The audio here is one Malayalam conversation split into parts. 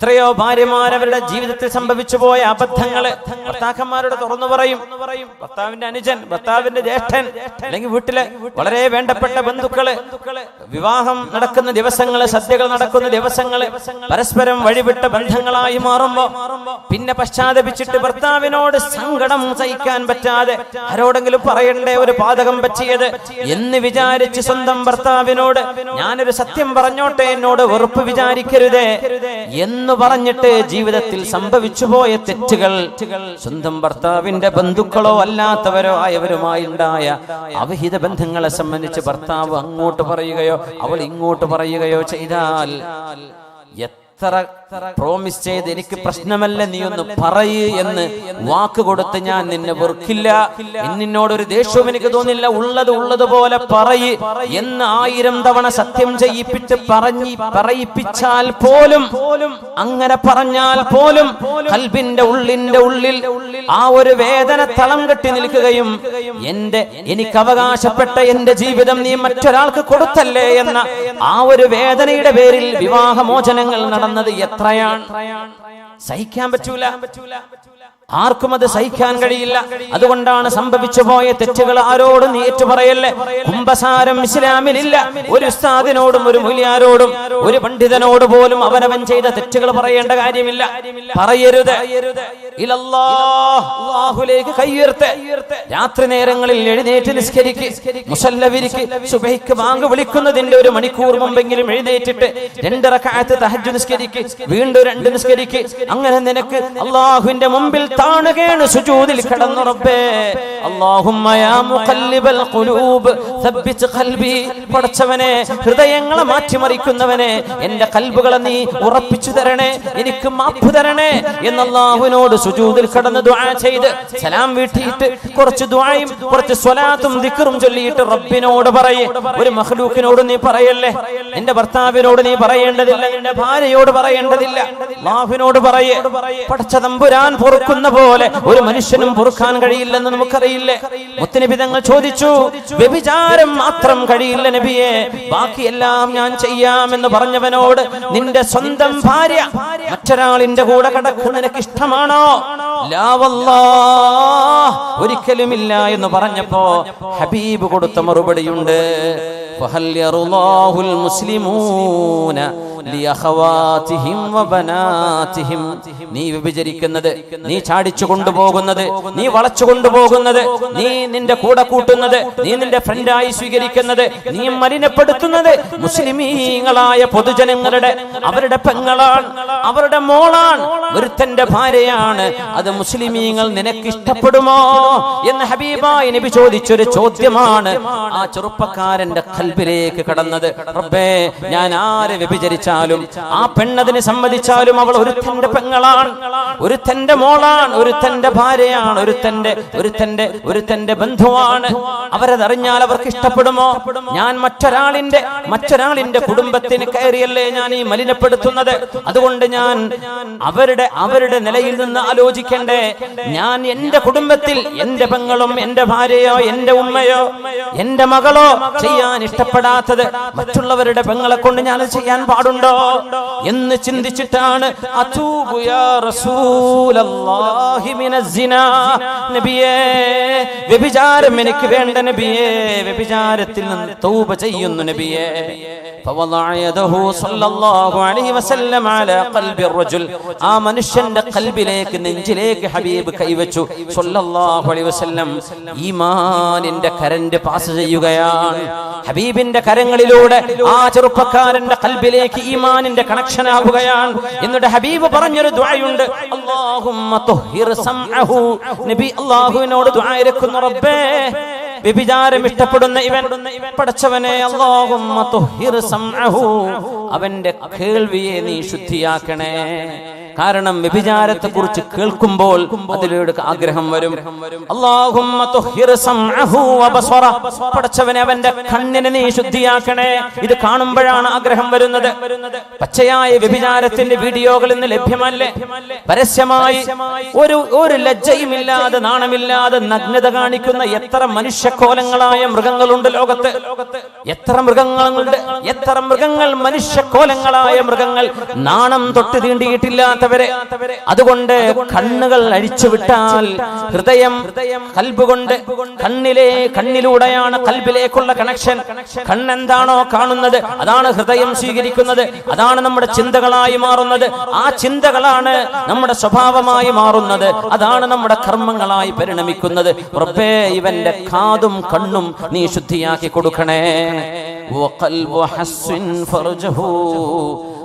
എത്രയോ ഭാര്യമാർ അവരുടെ ജീവിതത്തിൽ സംഭവിച്ചു പോയ അബദ്ധങ്ങള് ഭർത്താക്കന്മാരോട് തുറന്നു പറയും. ഭർത്താവിന്റെ അനുജൻ, ഭർത്താവിന്റെ ജ്യേഷ്ഠൻ, അല്ലെങ്കിൽ വീട്ടിലെ വളരെ വേണ്ടപ്പെട്ട ബന്ധുക്കള്, വിവാഹം നടക്കുന്ന ദിവസങ്ങള്, സദ്യകൾ നടക്കുന്ന ദിവസങ്ങള് പരസ്പരം വഴിവിട്ട ബന്ധങ്ങളായി മാറുമ്പോ പിന്നെ പശ്ചാത്തപിച്ചിട്ട് ഭർത്താവിനോട് സങ്കടം സഹിക്കാൻ പറ്റാതെ ആരോടെങ്കിലും പറയണ്ടേ ഒരു പാതകം പറ്റിയത് എന്ന് വിചാരിച്ച് സ്വന്തം ഭർത്താവിനോട് ഞാനൊരു സത്യം പറഞ്ഞോട്ടെ, എന്നോട് വെറുപ്പ് വിചാരിക്കരുതേ എന്ന് പറഞ്ഞിട്ട് ജീവിതത്തിൽ സംഭവിച്ചു പോയ തെറ്റുകൾ സ്വന്തം ഭർത്താവിന്റെ ബന്ധുക്കളോ അല്ലാത്തവരോ ആയവരുമായി ഉണ്ടായ അവിഹിത ബന്ധങ്ങളെ സംബന്ധിച്ച് ഭർത്താവ് അങ്ങോട്ട് പറയുകയോ അവൾ ഇങ്ങോട്ട് പറയുകയോ ചെയ്താൽ എത്ര പ്രോമിസ് ചെയ്ത് എനിക്ക് പ്രശ്നമല്ല, നീ ഒന്ന് പറയ് എന്ന് വാക്ക് കൊടുത്ത് ഞാൻ നിന്നെ വെറുക്കില്ല, നിന്നോടൊരു ദേഷ്യവും എനിക്ക് തോന്നില്ല, ഉള്ളതുപോലെ പറയ് എന്ന് 1000 തവണ സത്യം ചെയ്യിപ്പിച്ച് പറയിപ്പിച്ചാൽ പോലും, അങ്ങനെ പറഞ്ഞാൽ പോലും ഖൽബിന്റെ ഉള്ളിൽ ആ ഒരു വേദന തളം കെട്ടി നിൽക്കുകയും എനിക്ക് അവകാശപ്പെട്ട എന്റെ ജീവിതം നീ മറ്റൊരാൾക്ക് കൊടുത്തല്ലേ എന്ന ആ ഒരു വേദനയുടെ പേരിൽ വിവാഹമോചനങ്ങൾ നടന്നത് എത്രയാണ്. സഹിക്കാൻ പറ്റൂല, ആർക്കും അത് സഹിക്കാൻ കഴിയില്ല. അതുകൊണ്ടാണ് സംഭവിച്ചു പോയ തെറ്റുകൾ ആരോടും നീ ഏറ്റുപറയല്ലേ. കുംഭസാരം ഇസ്ലാമിലില്ല. ഒരു ഉസ്താദിനോടും ഒരു മുലിയാരോടും ഒരു പണ്ഡിതനോട് പോലും അവനവൻ ചെയ്ത തെറ്റുകൾ പറയേണ്ട കാര്യമില്ല, പറയരുത്. അല്ലാഹുവിലേക്ക് കൈയുയർത്ത് രാത്രി നേരങ്ങളിൽ എഴുന്നേറ്റ് നിസ്കരിക്ക്, മുസല്ലവിരിക്ക്, സുബഹിക്ക് ബാങ്ക് വിളിക്കുന്നതിന്റെ 1 മണിക്കൂർ മുമ്പെങ്കിലും എഴുന്നേറ്റിട്ട് 2 റക്അത്ത് തഹജ്ജുദ് നിസ്കരിക്ക്, വീണ്ടും 2 നിസ്കരിക്ക്. അങ്ങനെ നിനക്ക് അല്ലാഹുവിന്റെ മുമ്പിൽ താണുകയാണ് സുജൂദിൽ കിടന്നു. റബ്ബേ അല്ലാഹുമ്മ യാ മുഖല്ലിബൽ ഖുലൂബ് സബ്ബിത് ഖൽബി, പടച്ചവനെ ഹൃദയങ്ങളെ മാറ്റിമറിക്കുന്നവനെ എന്റെ ഖൽബുകളെ നീ ഉറപ്പിച്ചു തരണേ, എനിക്ക് മാപ്പ് തരണേ എന്ന് അല്ലാഹുവിനോട് സുജൂദിൽ കിടന്ന് ദുആ ചെയ്ത് സലാം വീട്ടിയിട്ട് കുറച്ച് ദുആയും കുറച്ച് സ്വലാത്തും ദിക്റും ചൊല്ലിയിട്ട് റബ്ബിനോട് പറയേ. ഒരു മഖ്ലൂക്കിനോട് നീ പറയല്ലേ, നിന്റെ ഭർത്താവിനോട് നീ പറയേണ്ടതില്ല, നിന്റെ ഭാര്യയോട് പറയേണ്ടതില്ല, അല്ലാഹുവിനോട് പറയേ. പടച്ച തമ്പുരാൻ പൊറുക്കുന്ന പോലെ ഒരു മനുഷ്യനും പൊറുക്കാൻ കഴിയില്ലെന്ന് നമുക്കറിയില്ലേ. മുത്തുനബി തങ്ങൾ ചോദിച്ചു, വ്യഭിചാരം മാത്രം കഴിയില്ല നബിയെ, ബാക്കിയെല്ലാം ഞാൻ ചെയ്യാമെന്ന് പറഞ്ഞവനോട് നിന്റെ സ്വന്തം ഭാര്യ മറ്റൊരാളിന്റെ കൂടെ കിടക്കുന്ന നിനക്ക് ഇഷ്ടമാണോ? ലാ വല്ലാഹ്, ഒരിക്കലുമില്ല എന്ന് പറഞ്ഞപ്പോ ഹബീബ് കൊടുത്ത മറുപടിയുണ്ട്, ഫഹൽ യറുല്ലാഹുൽ മുസ്ലിമൂന ലിഅഖവാതിഹിം വബനാതിഹിം. നീ വ്യഭിചരിക്കുന്നത്, നീ ചാടിച്ചു കൊണ്ടുപോകുന്നത്, നീ വളച്ചു കൊണ്ടുപോകുന്നത്, നീ നിന്റെ കൂടെ കൂട്ടുന്നത്, നീ നിന്റെ ഫ്രണ്ടായി സ്വീകരിക്കുന്നത്, നീ മലിനപ്പെടുത്തുന്നത് മുസ്ലിമീങ്ങളായ പൊതുജനങ്ങളുടെ അവരുടെ പെങ്ങളാണ്, അവരുടെ മോളാണ്, ഒരുത്തന്റെ ഭാര്യയാണ്. അത് മുസ്ലിമീങ്ങൾ നിനക്ക് ഇഷ്ടപ്പെടുമോ എന്ന് ഹബീബായി നബി ചോദിച്ചൊരു ചോദ്യമാണ് ആ ചെറുപ്പക്കാരന്റെ ഖൽബിലേക്ക് കടന്നത്. റബ്ബേ, ഞാൻ ആരെ വ്യഭിചരിച്ച ആ പെണ്ണതിനെ സമ്മതിച്ചാലും അവൾ ഒരുത്തന്റെ പെങ്ങളാണ്, ഒരുത്തന്റെ മോളാണ്, ഒരുത്തന്റെ ഭാര്യയാണ്, ഒരുത്തന്റെ ബന്ധുവാണ്. അവരതറിഞ്ഞാൽ അവർക്ക് ഇഷ്ടപ്പെടുമോ? ഞാൻ മറ്റൊരാളിന്റെ കുടുംബത്തിന് കയറിയല്ലേ ഞാൻ ഈ മലിനപ്പെടുത്തുന്നത്. അതുകൊണ്ട് ഞാൻ അവരുടെ നിലയിൽ നിന്ന് ആലോചിക്കണ്ടേ. ഞാൻ എന്റെ കുടുംബത്തിൽ എന്റെ പെങ്ങളും എന്റെ ഭാര്യയോ എന്റെ ഉമ്മയോ എന്റെ മകളോ ചെയ്യാൻ ഇഷ്ടപ്പെടാത്തത് മറ്റുള്ളവരുടെ പെങ്ങളെ കൊണ്ട് ഞാൻ ചെയ്യാൻ പാടുണ്ടോ എന്ന് ചിന്തിച്ചിട്ടാണ് അതൂബു യാ റസൂലല്ലാഹി മിനസ്സിനാ, നബിയേ വ്യഭിചാരം എനിക്ക് വേണ്ട നബിയേ, വ്യഭിചാരത്തിൽ നിന്ന് തൗബ ചെയ്യുന്നു നബിയേ. فوضع يده صلى الله عليه وسلم على قلب الرجل, ആ മനുഷ്യന്റെ ഖൽബിലേക്ക്, നെഞ്ചിലേക്ക് ഹബീബ് കൈവച്ചു സല്ലല്ലാഹു അലൈഹി വസല്ലം. ഈമാനിന്റെ കരണ്ട് പാസ് ചെയ്യുകയാണ് ഹബീബിന്റെ കരങ്ങളിലൂടെ. ആ ചെറുപ്പക്കാരന്റെ ഖൽബിലേക്ക് ഈമാനിന്റെ കണക്ഷൻ ആവുകയാണ്. എന്നിട്ട് ഹബീബ് പറഞ്ഞൊരു ദുആയുണ്ട്, അല്ലാഹുമ്മ തുഹിർ സംഅഹു. നബി അല്ലാഹുവിനോട് ദുആ ഇരക്കുന്നു, റബ്ബേ വ്യഭിചാരം ഇഷ്ടപ്പെടുന്ന ഇവൻ, പടച്ചവനെ അല്ലാഹുമ്മ തുഹിർ സംഅഹു, അവന്റെ കേൾവിയെ നീ ശുദ്ധിയാക്കണേ. കാരണം വ്യഭിചാരത്തെ കുറിച്ച് കേൾക്കുമ്പോൾ അതിലൂടെ ആഗ്രഹം വരും. അല്ലാഹുമ്മ തുഹിർ സംഅഹു വബസറ, പടച്ചവനെ അവന്റെ കണ്ണിനെ നീ ശുദ്ധിയാക്കണേ. ഇത് കാണുമ്പോഴാണ് ആഗ്രഹം വരുന്നത്. പച്ചയായ വ്യഭിചാരത്തിന്റെ വീഡിയോകൾ ഇന്ന് ലഭ്യമല്ലേ? പരസ്യമായി ഒരു ലജ്ജയുമില്ലാതെ നാണമില്ലാതെ നഗ്നത കാണിക്കുന്ന എത്ര മനുഷ്യക്കോലങ്ങളായ മൃഗങ്ങളുണ്ട് ലോകത്ത്. എത്ര മൃഗങ്ങളുണ്ട്, എത്ര മൃഗങ്ങൾ, മനുഷ്യക്കോലങ്ങളായ മൃഗങ്ങൾ, നാണം തൊട്ട് തീണ്ടിയിട്ടില്ലാത്തവരെ. അതുകൊണ്ട് കണ്ണുകൾ അഴിച്ചുവിട്ടാൽ ഹൃദയം കൽബ് കൊണ്ട് കണ്ണിലൂടെയാണ് കൽബിലേക്കുള്ള കണക്ഷൻ. കണ്ണെന്താണോ കാണുന്നത് അതാണ് ഹൃദയം സ്വീകരിക്കുന്നത്, അതാണ് നമ്മുടെ ചിന്തകളായി മാറുന്നത്. ആ ചിന്തകളാണ് നമ്മുടെ സ്വഭാവമായി മാറുന്നത്, അതാണ് നമ്മുടെ കർമ്മങ്ങളായി പരിണമിക്കുന്നത്. റബ്ബേ, ഇവന്റെ കാതും കണ്ണും നീ ശുദ്ധിയാക്കി കൊടുക്കണേ.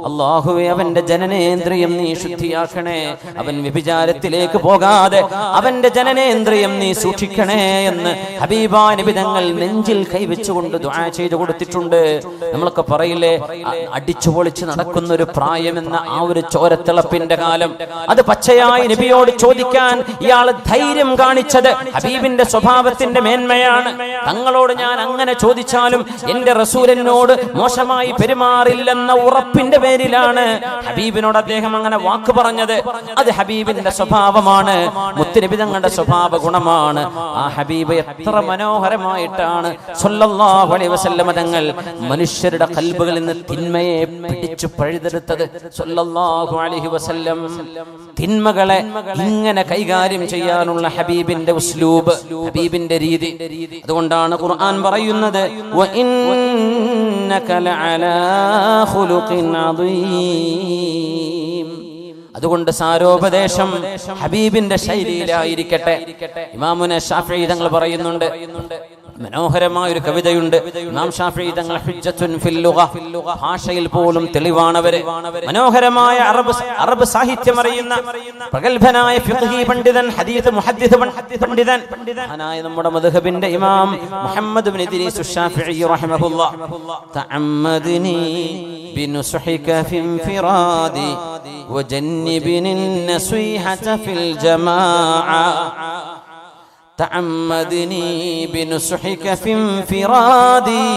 അല്ലാഹുവേ, അവന്റെ ജനനേന്ദ്രിയം നീ ശുദ്ധിയാക്കണേ. അവൻ വ്യഭിചാരത്തിലേക്ക് പോകാതെ അവന്റെ ജനനേന്ദ്രിയം നീ സൂക്ഷിക്കണേ എന്ന് ഹബീബാ നബി തങ്ങൾ നെഞ്ചിൽ കൈവച്ചുകൊണ്ട് ദുആ ചെയ്തു കൊടുത്തിട്ടുണ്ട്. നമ്മളൊക്കെ പറയില്ലേ, അടിച്ചു പൊളിച്ച് നടക്കുന്ന ഒരു പ്രായമെന്ന ആ ഒരു ചോരത്തിളപ്പിന്റെ കാലം. അത് പച്ചയായി നബിയോട് ചോദിക്കാൻ ഇയാൾ ധൈര്യം കാണിച്ചത് ഹബീബിന്റെ സ്വഭാവത്തിന്റെ മേന്മയാണ്. തങ്ങളോട് ഞാൻ അങ്ങനെ ചോദിച്ചാലും എന്റെ റസൂലിനോട് മോശമായി പെരുമാറില്ലെന്ന ഉറപ്പിന്റെ പേരിലാണ് ഹബീബിനോട് അദ്ദേഹം അങ്ങനെ വാക്ക് പറഞ്ഞത്. അത് ഹബീബിന്റെ സ്വഭാവമാണ്, മുത്തുനബി തങ്ങളുടെ സ്വഭാവ ഗുണമാണ്. ആ ഹബീബ് എത്ര മനോഹരമായിട്ടാണ് സ്വല്ലല്ലാഹു അലൈഹി വസല്ലം തങ്ങൾ മനുഷ്യരുടെ ഖൽബുകളിൽ നിന്ന് തിന്മയെ പിടിച്ചു പഴുതെടുത്തത്. സ്വല്ലല്ലാഹു അലൈഹി വസല്ലം തിന്മകളെ ഇങ്ങനെ കൈകാര്യം ചെയ്യാനുള്ള ഹബീബിന്റെ ഉസ്ലൂബ്, ഹബീബിന്റെ രീതി. അതുകൊണ്ടാണ് ഖുർആൻ പറയുന്നത്, വ ഇന്നക ലഅലാ ഖുലുഖിൻ അദീം. അതുകൊണ്ട് സാരോപദേശം ഹബീബിന്റെ ശൈലിയിലായിരിക്കട്ടെ. ഇമാമുന ശാഫിഈ തങ്ങൾ പറയുന്നുണ്ട്, മനോഹരമായ ഒരു കവിതയുണ്ട്. ഇമാം ശാഫിഈ തങ്ങൾ ഹുജ്ജത്തുൻ ഫിൽ ലുഗ, ഭാഷയിൽ പോലും തെളിവാണവര്. മനോഹരമായ അറബ് സാഹിത്യം അറിയുന്ന പ്രഗൽഭനായ ഫിഖ്ഹി പണ്ഡിതൻ, ഹദീസ് മുഹദ്ദിസ് പണ്ഡിതൻ, മഹാനായ നമ്മുടെ മദ്ഹബിന്റെ ഇമാം മുഹമ്മദ് ഇബ്നു ഇദ്രീസ് ശാഫിഈ റഹിമഹുല്ലാഹ്, തഅമ്മദ്നി ബിനുസ്ഹിക ഫിൻഫിറാദി വജന്നിബിനി നസ്വീഹത ഫിൽ ജമാഅ. تعمدني بنصحك في انفرادي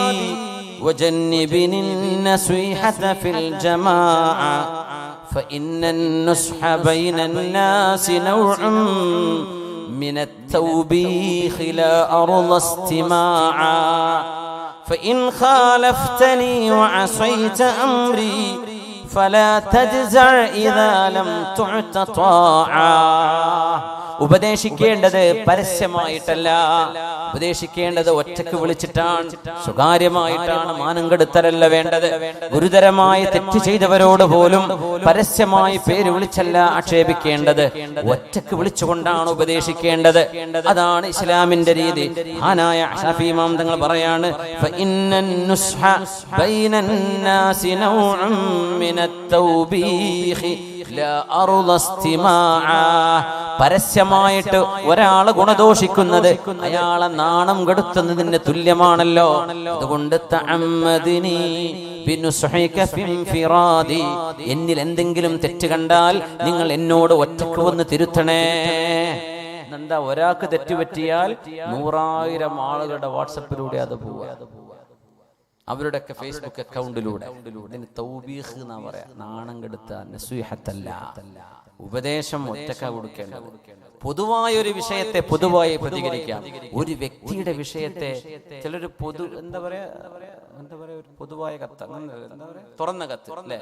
وجنبني النصيحة في الجماعة فإن النصح بين الناس نوع من التوبيخ لا أرضى استماعا فإن خالفتني وعصيت أمري فلا تجزع إذا لم تعت طاعا. ഉപദേശിക്കേണ്ടത് പരസ്യമായിട്ടല്ല, ഉപദേശിക്കേണ്ടത് ഒറ്റക്ക് വിളിച്ചിട്ടാണ്, സ്വകാര്യമായിട്ടാണ്. മാനം കെടുത്തലല്ല വേണ്ടത്. ഗുരുതരമായ തെറ്റ് ചെയ്തവരോട് പോലും പരസ്യമായി പേര് വിളിച്ചല്ല ആക്ഷേപിക്കേണ്ടത്, ഒറ്റക്ക് വിളിച്ചുകൊണ്ടാണ് ഉപദേശിക്കേണ്ടത്. അതാണ് ഇസ്ലാമിന്റെ രീതി. മഹാനായ ശാഫിഈ ഇമാം തങ്ങൾ പറയാണ്, ഫഇന്നൻ നുസ്ഹ ബൈനൻ നാസി നൗഉം മിനത് തൗബീഖ് ലാ അർള ഇസ്തിമാഅ. പരസ്യമായിട്ട് ഒരാളെ ഗുണദോഷിക്കുന്നത് അയാളെ നാണം കെടുത്തുന്നതിന് തുല്യമാണല്ലോ. അതുകൊണ്ട് തഅമ്മദിനി ബിനുസ്ഹിക ഫിൻഫിറാദി, എന്നിൽ എന്തെങ്കിലും തെറ്റ് കണ്ടാൽ നിങ്ങൾ എന്നോട് ഒറ്റക്ക് വന്ന് തിരുത്തണേ. എന്താ, ഒരാൾക്ക് തെറ്റുപറ്റിയാൽ 100,000 ആളുകളുടെ വാട്സപ്പിലൂടെ അത് പോവുക, അവരുടെയൊക്കെ ഫേസ്ബുക്ക് അക്കൗണ്ടിലൂടെ. ഇതിന് തൗബീഖ് എന്നാ പറയാ, നാണം കെടുത്ത നസീഹത്തല്ല. ഉപദേശം ഒറ്റക്ക കൊടുക്കേണ്ടത്. പൊതുവായൊരു വിഷയത്തെ പൊതുവായി പ്രതികരിക്കാം. ഒരു വ്യക്തിയുടെ വിഷയത്തെ ചിലര് എന്താ പറയാ ഒരു പൊതുവായ കത്ത്, എന്താ പറയാ, തുറന്ന കത്ത് അല്ലേ,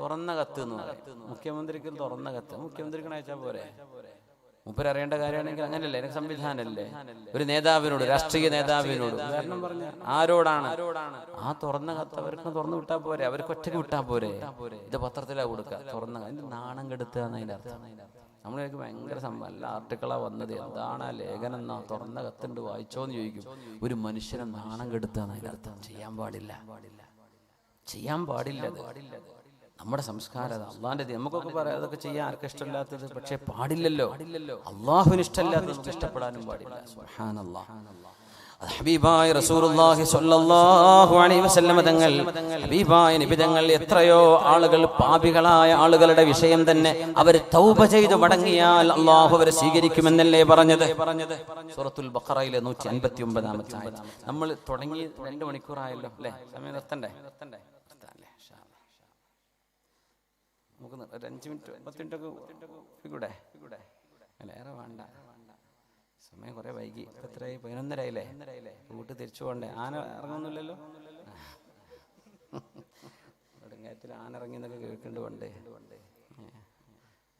തുറന്ന കത്ത് എന്ന് പറയാം. മുഖ്യമന്ത്രിക്ക് തുറന്ന കത്ത് മുഖ്യമന്ത്രിക്ക് അയച്ചാൽ പോരെ? മൂപ്പര് അറിയേണ്ട കാര്യമാണെങ്കിൽ അങ്ങനെയല്ലേ, എനിക്ക് സംവിധാനല്ലേ. ഒരു നേതാവിനോട്, രാഷ്ട്രീയ നേതാവിനോട് കാരണം പറഞ്ഞ ആരോടാണ്? ആ തുറന്ന കത്ത് അവർക്ക് തുറന്നു വിട്ടാൽ പോരെ, അവർക്ക് ഒറ്റയ്ക്ക് വിട്ടാൽ പോരെ? ഇത് പത്രത്തിലാ കൊടുക്കുക, തുറന്ന നാണം കെടുത്തുക എന്നതിന്റെ അർത്ഥം. നമ്മളേക്ക് ഭയങ്കര സംഭവം, എല്ലാ ആർട്ടിക്കിളാ വന്നത്, എന്താണ് ആ ലേഖനം എന്നാ, തുറന്ന കത്തുണ്ട് വായിച്ചോന്ന് ചോദിക്കും. ഒരു മനുഷ്യനെ നാണം കെടുത്തുക എന്നതിന്റെ അർത്ഥം. ചെയ്യാൻ പാടില്ല, ചെയ്യാൻ പാടില്ല. നമ്മുടെ സംസ്കാരം അള്ളാന്റെ. നമുക്കൊക്കെ പറയാം അതൊക്കെ ചെയ്യാൻ ആർക്കും ഇഷ്ടമില്ലാത്തത്, പക്ഷെ പാടില്ലല്ലോ. അള്ളാഹുവിന് ഇഷ്ടമില്ലാത്തത് നമുക്ക് ഇഷ്ടപ്പെടാനും പാടില്ല. സുബ്ഹാനല്ലാഹ്. ഹബീബായ റസൂലുള്ളാഹി സ്വല്ലല്ലാഹു അലൈഹി വസല്ലം തങ്ങൾ, ഹബീബായ നബി തങ്ങൾ എത്രയോ ആളുകൾ, പാപികളായ ആളുകളുടെ വിഷയം തന്നെ അവർ തൗബ ചെയ്തു മടങ്ങിയാൽ അല്ലാഹു അവരെ സ്വീകരിക്കുമെന്നല്ലേ പറഞ്ഞത്. സൂറത്തുൽ ബഖറയിലെ 159-ാമത്തെ ആയത്ത്. നമ്മൾ തുടങ്ങി 2 മണിക്കൂറായല്ലോ അല്ലേ? സമയം നിർത്തണ്ടേ? നമുക്ക് ഒരു 5 മിനിറ്റ് 10 മിനിറ്റ് ഒക്കെ കൂടെ അല്ല, ഏറെ വേണ്ട. സമയം കുറെ വൈകി. എത്രയായി? 11:30 വീട്ടിൽ തിരിച്ചു പോകണ്ടേ? ആന ഇറങ്ങുന്നില്ലല്ലോ. നെടുങ്ങാറ്റിൽ ആന ഇറങ്ങി എന്നൊക്കെ കേൾക്കേണ്ടി.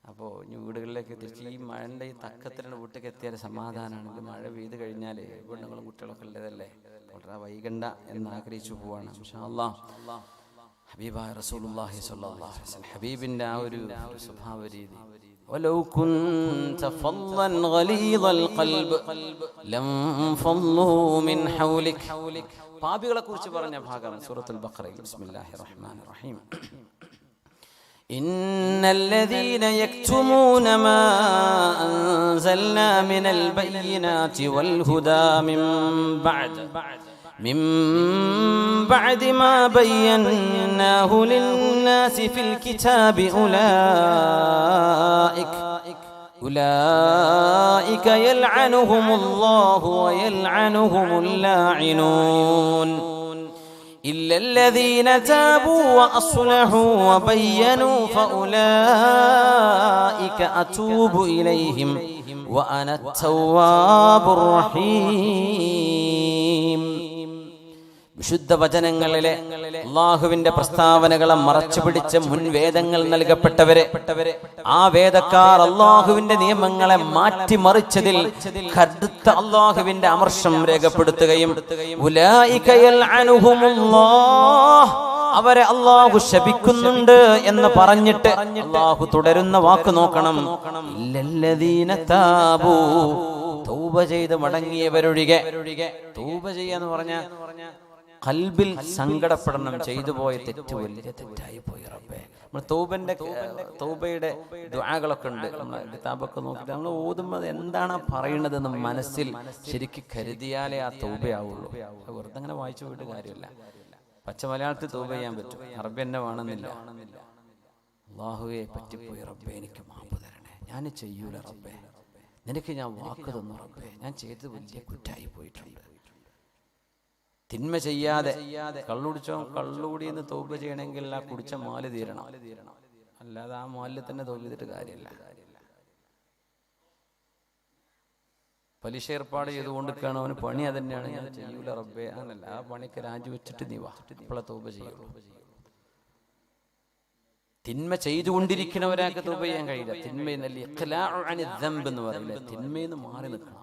അപ്പോൾ ഇനി വീടുകളിലേക്ക് തിരിച്ച് ഈ മഴൻ്റെ ഈ തക്കത്തിലാണ് വീട്ടിലേക്ക് എത്തിയാൽ സമാധാനമാണ്. മഴ പെയ്ത് കഴിഞ്ഞാൽ പെണ്ണുങ്ങളും കുട്ടികളൊക്കെ ഉള്ളതല്ലേ, വളരെ വൈകണ്ട എന്ന് ആഗ്രഹിച്ചു പോവാണ്. ഇൻഷാ അല്ലാഹ് ഹബീബായ റസൂലുള്ളാഹി സ്വല്ലല്ലാഹു അലൈഹി വസല്ലം ഹബീബിൻ്റെ ആ ഒരു സ്വഭാവ രീതി. ولو كنت فظا غليظ القلب لانفضوا من حولك. പാപികളെ കുറിച്ച് പറഞ്ഞ ഭാഗം സൂറത്തുൽ ബഖറയിൽ. ബിസ്മില്ലാഹിർ റഹ്മാനിർ റഹീം. إن الذين يكتمون ما أنزلنا من البينات والهدى من بعد ما بيناه للناس في الكتاب أولئك يلعنهم الله ويلعنهم اللاعنون إلا الذين تابوا وأصلحوا وبينوا فأولئك أتوب إليهم وأنا التواب الرحيم. വിശുദ്ധ വചനങ്ങളിലെ അല്ലാഹുവിന്റെ പ്രസ്താവനകളെ മറച്ചു പിടിച്ച് മുൻവേദങ്ങൾ നൽകപ്പെട്ടവരെ, ആ വേദക്കാർ അല്ലാഹുവിന്റെ നിയമങ്ങളെ മാറ്റിമറിച്ചതിൽ കടുത്ത അല്ലാഹുവിന്റെ അമർഷം രേഖപ്പെടുത്തുകയും ഉലൈക യൽഅനുഹുമുല്ലാഹ്, അവരെ അല്ലാഹു ശപിക്കുന്നുണ്ട് എന്ന് പറഞ്ഞിട്ട് അല്ലാഹു തുടരുന്ന വാക്ക് നോക്കണം. ഇല്ലല്ലദീന താബൂ, തൗബ ചെയ്ത് മടങ്ങിയവരൊഴികെ. തൗബ ചെയ്യാന്ന് പറഞ്ഞാൽ ഖൽബിൽ സങ്കടപ്പെടണം, ചെയ്തു പോയ തെറ്റ് വലിയ തെറ്റായി പോയി റബ്ബേ. നമ്മൾ തൗബയുടെ ദുആകളൊക്കെ ഉണ്ട്, നമ്മൾ കിതാബൊക്കെ നോക്കിയിട്ട് നമ്മൾ ഓതുമ്പോൾ എന്താണ് പറയുന്നതെന്ന് മനസ്സിൽ ശരിക്കും കരുതിയാലേ ആ തൗബയാവുള്ളൂ. വെറുതെ അങ്ങനെ വായിച്ചു പോയിട്ട് കാര്യമില്ല. പച്ച മലയാളത്തിൽ തൗബ ചെയ്യാൻ പറ്റും, അറബി തന്നെ വേണമെന്നില്ല. അല്ലാഹുവേ പറ്റിപ്പോയി റബ്ബേ, എനിക്ക് മാപ്പ് തരണേ, ഞാൻ ചെയ്യൂല റബ്ബേ, നിനക്ക് ഞാൻ വാക്ക് തന്നു റബ്ബേ, ഞാൻ ചെയ്തത് വലിയ കുറ്റായി പോയിട്ടുണ്ട്. തിന്മ ചെയ്യാതെ കള്ളുടിച്ചോ, കള്ളുകൂടിയെന്ന് തൗബ ചെയ്യണമെങ്കിൽ ആ കുടിച്ച മാല് തീരണം, അല്ലാതെ ആ മാലിൽ തന്നെ തൗബ ചെയ്തിട്ട് കാര്യമില്ല. പലിശ ഏർപ്പാട് ചെയ്തുകൊണ്ടിരിക്കുകയാണ് അവന് പണി, അതന്നെയാണ്, ഞാൻ ചെയ്യൂല റബ്ബേ, അങ്ങനല്ല. ആ പണിക്ക് രാജിവെച്ചിട്ട് നീ വാ, അപ്പോഴേ തൗബ ചെയ്യുള്ളൂ. തിന്മ ചെയ്തുകൊണ്ടിരിക്കുന്നവരാൾക്ക് തൗബ ചെയ്യാൻ കഴിയില്ല. തിന്മയെന്നല്ല ഇഖ്ലാഉ അനി ദംബ് എന്ന് പറയില്ല, തിന്മയെന്ന് മാറി നിൽക്കണം.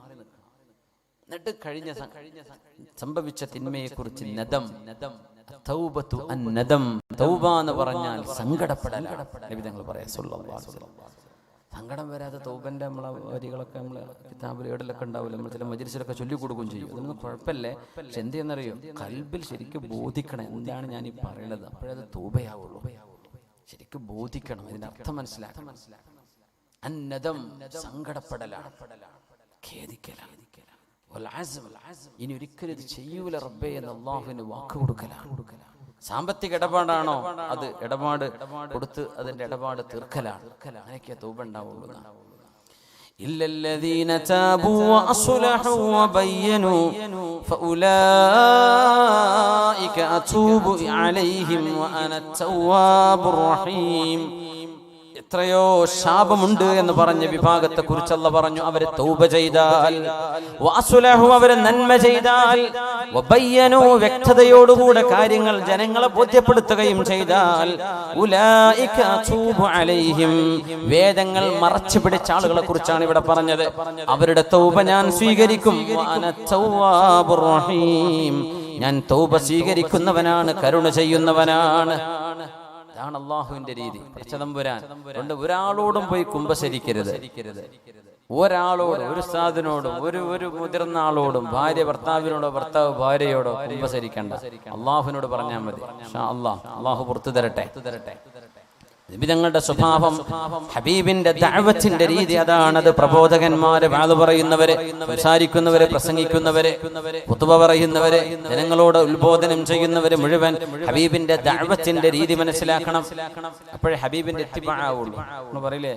എന്നിട്ട് സംഭവിച്ച തിന്മയെക്കുറിച്ച് നദം, തൗബത്തു അന്നദം, തൗബ എന്ന് പറഞ്ഞാൽ സങ്കടപ്പെടലാണ്. നബി തങ്ങൾ പറയാ സല്ലല്ലാഹു അലൈഹി വസല്ലം. സങ്കടം വരാതെ തൗബന്റെ നമ്മളെ വരികളൊക്കെ നമ്മൾ കിതാബിൽ ഏടിലൊക്കെ ഉണ്ടാവില്ല, നമ്മൾ ചില മജ്‌ലിസിലൊക്കെ ചൊല്ലിക്കൊടുക്കുകയും ചെയ്യും. അതൊന്നും കുഴപ്പമില്ലേ. പക്ഷെ എന്ത് ചെയ്യുന്നറിയോ, കൽബിൽ ശരിക്കും ബോധിക്കണം എന്താണ് ഞാൻ ഈ പറയണത്, അപ്പോഴത് തൗബയാവുള്ളൂ. ശരിക്കും ബോധിക്കണം, ഇതിന്റെ അർത്ഥം മനസ്സിലാക്കണം. അന്നദം സങ്കടപ്പെടലാണ്, ഖേദിക്കലാണ്. ഇനി ഒരിക്കലും ഇത് ചെയ്യൂല റബ്ബേ എന്ന് അല്ലാഹുവിന് വാക്ക് കൊടുക്കലാണ്. സാമ്പത്തിക ഇടപാടാണോ, അത് ഇടപാട് കൊടുത്ത് അതിന്റെ ഇടപാട് തീർക്കലാണ്. അങ്ങനെയൊക്കെ തൗബ ഉണ്ടാവുള്ളൂ. ഇല്ലല്ലദീന താബൂ വഅസ്ലഹൂ വബയ്യനൂ ഫഉലൈക അതൂബു അലൈഹിം വഅന അത്തവ്വാബുർ റഹീം. എത്രയോ ശാപമുണ്ട് എന്ന് പറഞ്ഞ വിഭാഗത്തെ കുറിച്ച് അല്ലാഹു പറഞ്ഞു, അവരെ തൗബ ചെയ്താൽ, വഅസ്ലഹു, അവരെ നന്മ ചെയ്താൽ, വബയ്യനു, വ്യക്തതയോടുകൂടെ കാര്യങ്ങൾ ജനങ്ങളെ ബോധ്യപ്പെടുത്തുകയും ചെയ്താൽ, ഉലൈക അതൂബു അലൈഹിം, വേദങ്ങൾ മറച്ചു പിടിച്ച ആളുകളെ കുറിച്ചാണ് ഇവിടെ പറഞ്ഞത്. അവരുടെ തൗബ ഞാൻ സ്വീകരിക്കും. വഅന തവ്വാബുർ റഹീം, ഞാൻ തൗബ സ്വീകരിക്കുന്നവനാണ്, കരുണ ചെയ്യുന്നവനാണ്. ഇതാണ് അല്ലാഹുവിന്റെ രീതി. പടച്ചതമ്പുരാൻ കൊണ്ട് ഒരാളോടും പോയി കുമ്പസരിക്കരുത്. ഒരാളോടും, ഒരു ഉസ്താദിനോടും, ഒരു മുതിർന്ന ആളോടും, ഭാര്യ ഭർത്താവിനോടോ ഭർത്താവ് ഭാര്യയോടോ കുമ്പസരിക്കണ്ട. അള്ളാഹുവിനോട് പറഞ്ഞാൽ മതി. ഇൻഷാ അല്ലാഹ്, അള്ളാഹു പുറത്തു തരട്ടെ. നിബിതങ്ങളുടെ സ്വഭാവം, ഹബീബിന്റെ ദഅവത്തിന്റെ രീതി അതാണത്. പ്രബോധകന്മാര്, വാള് പറയുന്നവര്, സംസാരിക്കുന്നവര്, പ്രസംഗിക്കുന്നവര്, ഖുതുബ പറയുന്നവര്, ജനങ്ങളോട് ഉത്ബോധനം ചെയ്യുന്നവര് മുഴുവൻ ഹബീബിന്റെ ദഅവത്തിന്റെ രീതി മനസ്സിലാക്കണം. അപ്പോഴേ ഹബീബിന്റെ ഇത്തിബാ ആവുള്ളൂ. നമ്മൾ പറയില്ലേ,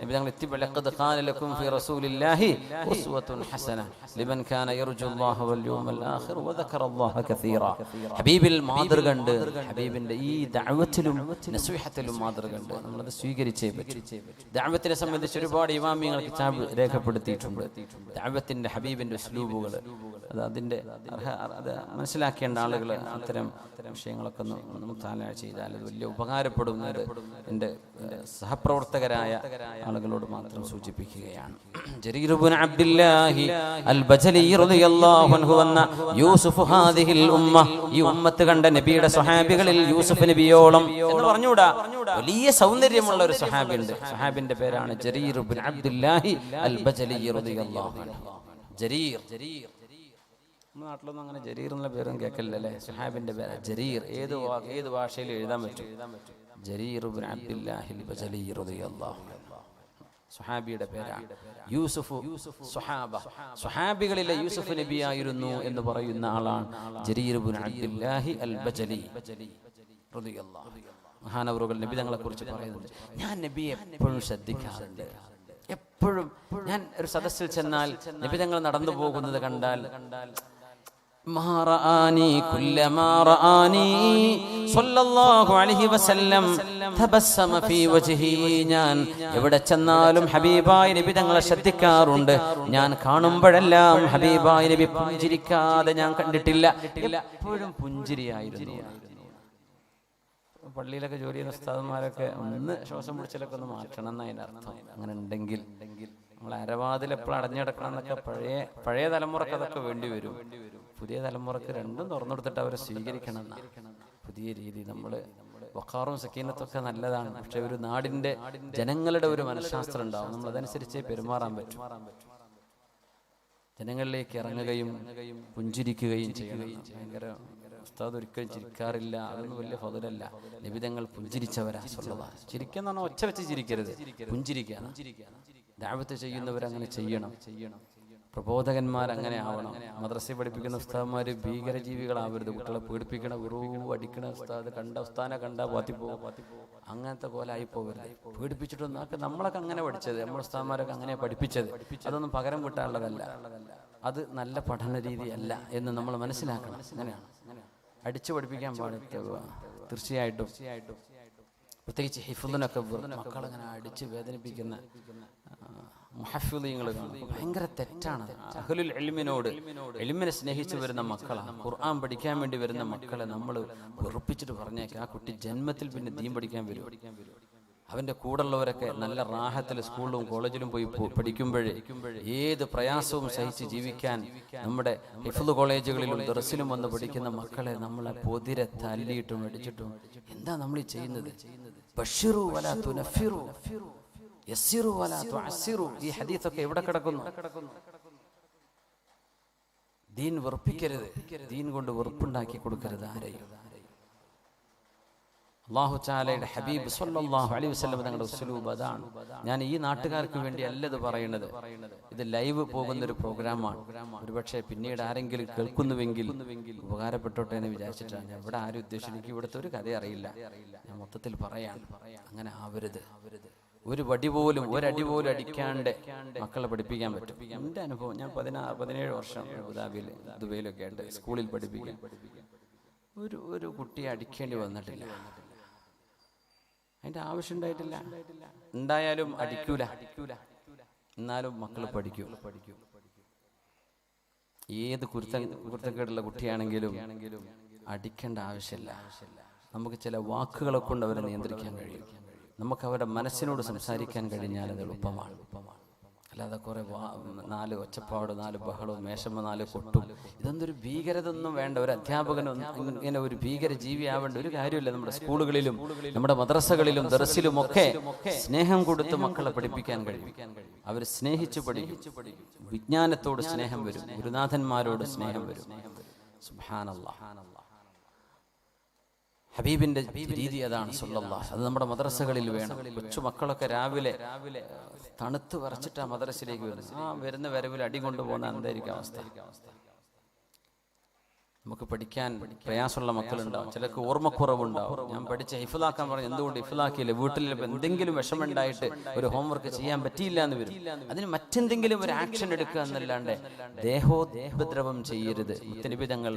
നിബിതങ്ങൾ ഇത്തിബാ ലഖദ് ഖാല ലക്കും ഫീ റസൂലില്ലാഹി ഉസ്വത്തുൻ ഹസന ലിമൻ കാന യർജുല്ലാഹ വൽ യൗമൽ ആഖിർ വദക്കറല്ലാഹ കസീറ. ഹബീബിൽ മാതൃകയുണ്ട്. ഹബീബിന്റെ ഈ ദഅവത്തിലും നസീഹത്തിലും മാതൃക നമ്മളത് സ്വീകരിച്ചേ പറ്റും. ദഅവത്തിനെ സംബന്ധിച്ച് ഒരുപാട് ഇമാമിയങ്ങൾ കിതാബ് രേഖപ്പെടുത്തിയിട്ടുണ്ട്. ദഅവത്തിന്റെ ഹബീബിന്റെ ഉസ്ലൂബുകൾ, അത് മനസ്സിലാക്കേണ്ട ആളുകൾ അത്തരം വിഷയങ്ങളൊക്കെ ഒന്ന് താല ചെയ്താൽ അത് വലിയ ഉപകാരപ്പെടുന്നത് എൻ്റെ സഹപ്രവർത്തകരായ ആളുകളോട് മാത്രം സൂചിപ്പിക്കുകയാണ്. ജരീർ ഇബ്നു അബ്ദുല്ലാഹി അൽ ബജലി റളിയല്ലാഹു അൻഹു വന്ന യൂസുഫ് ഹാദിഹിൽ ഉമ്മ, ഈ ഉമ്മത്ത് കണ്ട നബിയുടെ സ്വഹാബികളിൽ യൂസുഫ് നബിയോളം എന്ന് പറഞ്ഞൂടാ, വലിയ സൗന്ദര്യമുള്ള ഒരു സ്വഹാബി ഉണ്ട്. സ്വഹാബിന്റെ പേരാണ് ജരീർ ഇബ്നു അബ്ദുല്ലാഹി അൽ ബജലി റളിയല്ലാഹു അൻഹു. ജരീർ, നമ്മുടെ നാട്ടിലൊന്നും അങ്ങനെ ജരീർ എന്നുള്ള പേരൊന്നും കേൾക്കില്ലല്ലേ. സ്വഹാബിന്റെ പേര് ജരീർ. ഏത് ഭാഷയിൽ എഴുതാൻ പറ്റും. ജരീർ ഇബ്നു അബ്ദുല്ലാഹി അൽ ബജലി റളിയല്ലാഹു അൻഹു സ്വഹാബിയുടെ പേരാണ്. യൂസുഫ് സ്വഹാബ, സ്വഹാബികളിലെ യൂസുഫ് നബിയായിരുന്നു എന്ന് പറയുന്ന ആളാണ് ജരീർ ഇബ്നു അബ്ദുല്ലാഹി അൽ ബജലി റളിയല്ലാഹു അൻഹു. മഹാനവറുകൾ നബി തങ്ങളെ കുറിച്ച് പറയുന്നുണ്ട്, ഞാൻ നബിയെ എപ്പോഴും ശ്രദ്ധിക്കാറുണ്ട്. എപ്പോഴും ഞാൻ ഒരു സദസ്സിൽ ചെന്നാൽ നബി തങ്ങൾ നടന്നു പോകുന്നത് കണ്ടാൽ ഞാൻ എവിടെ ചെന്നാലും ഹബീബായ നബി തങ്ങളെ ശ്രദ്ധിക്കാറുണ്ട്. ഞാൻ കാണുമ്പോഴെല്ലാം ഹബീബായ നബി പുഞ്ചിരിക്കാതെ ഞാൻ കണ്ടിട്ടില്ല. എപ്പോഴും പുഞ്ചിരിയായിരുന്നു. പള്ളിയിലൊക്കെ ജോലി ചെയ്യുന്ന ഉസ്താദന്മാരൊക്കെ ഒന്ന് ശ്വാസം പിടിച്ചിലൊക്കെ ഒന്ന് മാറ്റണം എന്നതിൻ്റെ അർത്ഥം. അങ്ങനെ ഉണ്ടെങ്കിൽ നമ്മൾ അരവാതിൽ എപ്പോഴും അടഞ്ഞിടക്കണം എന്നൊക്കെ പഴയ തലമുറക്ക് അതൊക്കെ വേണ്ടി വരും. പുതിയ തലമുറക്ക് രണ്ടും തുറന്നെടുത്തിട്ട് അവരെ സ്വീകരിക്കണം എന്നാണ് പുതിയ രീതി. നമ്മൾ വഖാറും സക്കീനത്തൊക്കെ നല്ലതാണ്, പക്ഷെ ഒരു നാടിന്റെ ജനങ്ങളുടെ ഒരു മനഃശാസ്ത്രം ഉണ്ടാവും. നമ്മൾ അതനുസരിച്ചേ പെരുമാറാൻ പറ്റും. ജനങ്ങളിലേക്ക് ഇറങ്ങുകയും പുഞ്ചിരിക്കുകയും ചെയ്യണം. ഭയങ്കര ഉസ്താദ് ഒരിക്കലും ചിരിക്കാറില്ല, അതൊന്നും വലിയ ഫضലല്ല. നിബിതങ്ങൾ പുഞ്ചിരിച്ചവരാ. ചിരിക്കുന്ന ഒച്ച വെച്ച് ചിരിക്കരുത്, പുഞ്ചിരിക്കുക. ദഅവത്ത് ചെയ്യുന്നവരങ്ങനെ ചെയ്യണം. പ്രബോധകന്മാർ അങ്ങനെ ആവണം. മദ്രസയിൽ പഠിപ്പിക്കുന്ന ഉസ്താദ്മാര് ഭീകരജീവികളാവരുത്. കുട്ടികളെ പീഡിപ്പിക്കണ, അടിക്കണ ഉസ്താദ് ഉസ്താദിനെ കണ്ടാ പാത്തിപ്പോവും, അങ്ങനത്തെ പോലെ ആയി പോകരുത്. പീഡിപ്പിച്ചിട്ടൊന്നും നമ്മളൊക്കെ അങ്ങനെ പഠിച്ചത്, നമ്മുടെ ഉസ്താദ്മാരൊക്കെ അങ്ങനെ പഠിപ്പിച്ചത്. അതൊന്നും പകരം കിട്ടാനുള്ളതല്ല. അത് നല്ല പഠന രീതിയല്ല എന്ന് നമ്മൾ മനസ്സിലാക്കണം. അങ്ങനെയാണ് അടിച്ചു പഠിപ്പിക്കാൻ പാടില്ല. തീർച്ചയായിട്ടും പ്രത്യേകിച്ച് ഹിഫ്ളിനൊക്കെ മക്കളങ്ങനെ അടിച്ച് വേദനിപ്പിക്കുന്ന മുഹഫ്ഫിളീങ്ങൾ കാണും. ഭയങ്കര തെറ്റാണ്. അഹ്ലുൽ ഇൽമിനോട്, ഇൽമിനെ സ്നേഹിച്ചു വരുന്ന മക്കളാണ്, ഖുർആൻ പഠിക്കാൻ വേണ്ടി വരുന്ന മക്കളെ നമ്മൾ വെറുപ്പിച്ചിട്ട് പറഞ്ഞേക്കാം, ആ കുട്ടി ജന്മത്തിൽ പിന്നെ ദീൻ പഠിക്കാൻ വരും. അവൻ്റെ കൂടെയുള്ളവരൊക്കെ നല്ല റാഹത്തിൽ സ്കൂളിലും കോളേജിലും പോയി പഠിക്കുമ്പോഴേ ഏത് പ്രയാസവും സഹിച്ച് ജീവിക്കാൻ നമ്മുടെ ഹിഫ്ള് കോളേജുകളിലും ദർസിലും വന്ന് പഠിക്കുന്ന മക്കളെ നമ്മളെ പൊതിരെ തല്ലിയിട്ടും അടിച്ചിട്ടും എന്താ നമ്മൾ ഈ ചെയ്യുന്നത്? ബശ്ശിറു വലാ തുനഫിറു, യസ്സിറു വലാ തുഅസ്സിറു. ഈ ഹദീസൊക്കെ എവിടെ കിടക്കുന്നു? ദീൻ വെറുപ്പിക്കരുത്, ദീൻ കൊണ്ട് വെറുപ്പുണ്ടാക്കി കൊടുക്കരുത് ആരെയും. അല്ലാഹു തആലയുടെ ഹബീബ് സ്വല്ലല്ലാഹു അലൈഹി വസല്ലം തങ്ങളുടെ ഉസ്ലൂബ് അതാണ്. ഞാൻ ഈ നാട്ടുകാർക്ക് വേണ്ടി അല്ല ഇത് പറയുന്നത്, ഇത് ലൈവ് പോകുന്നൊരു പ്രോഗ്രാമാണ്. ഒരുപക്ഷെ പിന്നീട് ആരെങ്കിലും കേൾക്കുന്നുവെങ്കിൽ ഉപകാരപ്പെട്ടോട്ടെ എന്ന് വിചാരിച്ചിട്ടാണ്. ഞാൻ ഇവിടെ ആരും ഉദ്ദേശിച്ചു, എനിക്ക് ഇവിടുത്തെ ഒരു കഥ അറിയില്ല, ഞാൻ മൊത്തത്തിൽ പറയാൻ. അങ്ങനെ ആവരുത്. ഒരു വടി പോലും, ഒരടി പോലും അടിക്കാണ്ട് മക്കളെ പഠിപ്പിക്കാൻ പറ്റും. എൻ്റെ അനുഭവം, ഞാൻ 17 വർഷം അബുദാബിയിൽ ദുബൈയിലൊക്കെ ആയിട്ട് സ്കൂളിൽ പഠിപ്പിക്കാൻ ഒരു കുട്ടിയെ അടിക്കേണ്ടി വന്നിട്ടില്ല. അതിൻ്റെ ആവശ്യം ഉണ്ടായിട്ടില്ല. ഉണ്ടായാലും അടിക്കൂല, എന്നാലും മക്കൾ പഠിക്കൂ. ഏത് കുരുത്തക്കേടുള്ള കുട്ടിയാണെങ്കിലും അടിക്കേണ്ട ആവശ്യമില്ല. നമുക്ക് ചില വാക്കുകളെ കൊണ്ട് അവരെ നിയന്ത്രിക്കാൻ കഴിയും. നമുക്ക് അവരുടെ മനസ്സിനോട് സംസാരിക്കാൻ കഴിഞ്ഞാൽ അത് എളുപ്പമാണ്. അല്ലാതെ കുറെ 4 ഒച്ചപ്പാട്, 4 ബഹളവും, മേശമ്മ 4 കൊട്ടും, ഇതൊന്നും ഒരു ഭീകരത ഒന്നും വേണ്ട. ഒരു അധ്യാപകനും ഇങ്ങനെ ഒരു ഭീകര ജീവിയാവേണ്ട ഒരു കാര്യമില്ല. നമ്മുടെ സ്കൂളുകളിലും നമ്മുടെ മദ്രസകളിലും ദർസിലും ഒക്കെ സ്നേഹം കൊടുത്ത് മക്കളെ പഠിപ്പിക്കാൻ കഴിയും. അവർ സ്നേഹിച്ചു പഠിക്കും. വിജ്ഞാനത്തോട് സ്നേഹം വരും, ഗുരുനാഥന്മാരോട് സ്നേഹം വരും. സുബ്ഹാനല്ലാഹ്. ഹബീബിന്റെ രീതി അതാണ് സല്ലല്ലാഹു. അത് നമ്മുടെ മദ്രസകളിൽ വേണം. കൊച്ചു മക്കളൊക്കെ രാവിലെ തണുത്ത് വിറച്ചിട്ട് ആ മദ്രസയിലേക്ക് വരുന്നത്. ആ വരുന്ന വരവിൽ അടി കൊണ്ടുപോകുന്ന എന്തായിരിക്കും അവസ്ഥ? നമുക്ക് പഠിക്കാൻ പ്രയാസമുള്ള മക്കളുണ്ടാവും, ചിലർക്ക് ഓർമ്മക്കുറവുണ്ടാവും. ഞാൻ പഠിച്ച് ഹിഫ്ലാക്കാൻ പറഞ്ഞു, എന്തുകൊണ്ട് ഹിഫ്ലാക്കിയില്ല? വീട്ടിൽ എന്തെങ്കിലും വിഷമുണ്ടായിട്ട് ഒരു ഹോംവർക്ക് ചെയ്യാൻ പറ്റിയില്ല എന്ന് വരും. അതിന് മറ്റെന്തെങ്കിലും ഒരു ആക്ഷൻ എടുക്കുക എന്നല്ലാണ്ട് ദേഹോപദ്രവം ചെയ്യരുത്. മുത്തനബി തങ്ങൾ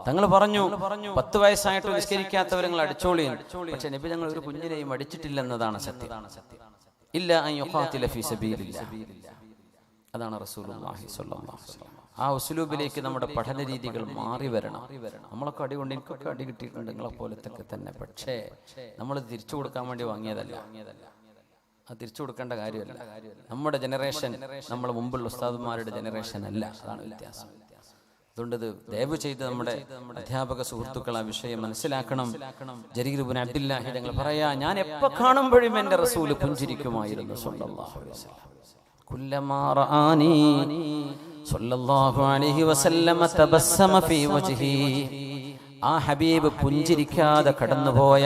തങ്ങൾ പറഞ്ഞു 10 വയസ്സായിട്ട് നിസ്കരിക്കാത്തവരങ്ങൾ അടിച്ചോളിയും. പക്ഷെ നബി തങ്ങൾ ഒരു കുഞ്ഞിനെയും അടിച്ചിട്ടില്ലെന്നതാണ് സത്യം. ഇല്ല അൻ യുഖാതില ഫീ സബീലില്ലാഹ്. അതാണ് റസൂലുള്ളാഹി സ്വല്ലല്ലാഹു അലൈഹി വസല്ലം. ആ ഉസ്ലൂബിലേക്ക് നമ്മുടെ പഠന രീതികൾ മാറി വരണം. നമ്മളൊക്കെ അടി കൊണ്ട്, എനിക്കൊക്കെ അടി കിട്ടിയിട്ടുണ്ട് നിങ്ങളെ പോലത്തൊക്കെ തന്നെ. പക്ഷേ നമ്മൾ തിരിച്ചു കൊടുക്കാൻ വേണ്ടി വാങ്ങിയതല്ല, അത് തിരിച്ചു കൊടുക്കേണ്ട കാര്യമല്ല. നമ്മുടെ ജനറേഷൻ നമ്മൾ മുമ്പുള്ള ഉസ്താദുമാരുടെ ജനറേഷൻ അല്ല, അതാണ് വ്യത്യാസം. അതുകൊണ്ട് ഇത് ദയവ് ചെയ്ത് നമ്മുടെ അധ്യാപക സുഹൃത്തുക്കൾ ആ വിഷയം മനസ്സിലാക്കണം. ജരീർ ഇബ്നു അബ്ദുല്ലാഹി തങ്ങൾ പറയാ, ഞാൻ എപ്പോൾ കാണുമ്പോഴും എൻ്റെ റസൂൽ പുഞ്ചിരിക്കുമായിരുന്നു സ്വല്ലല്ലാഹു അലൈഹി വസല്ലം. കുല്ലമാ റആനി സ്വല്ലല്ലാഹു അലൈഹി വസല്ലം തബസ്സമ ഫീ വജ്ഹി. ആ ഹബീബ് പുഞ്ചിരിക്കാതെ കടന്നുപോയ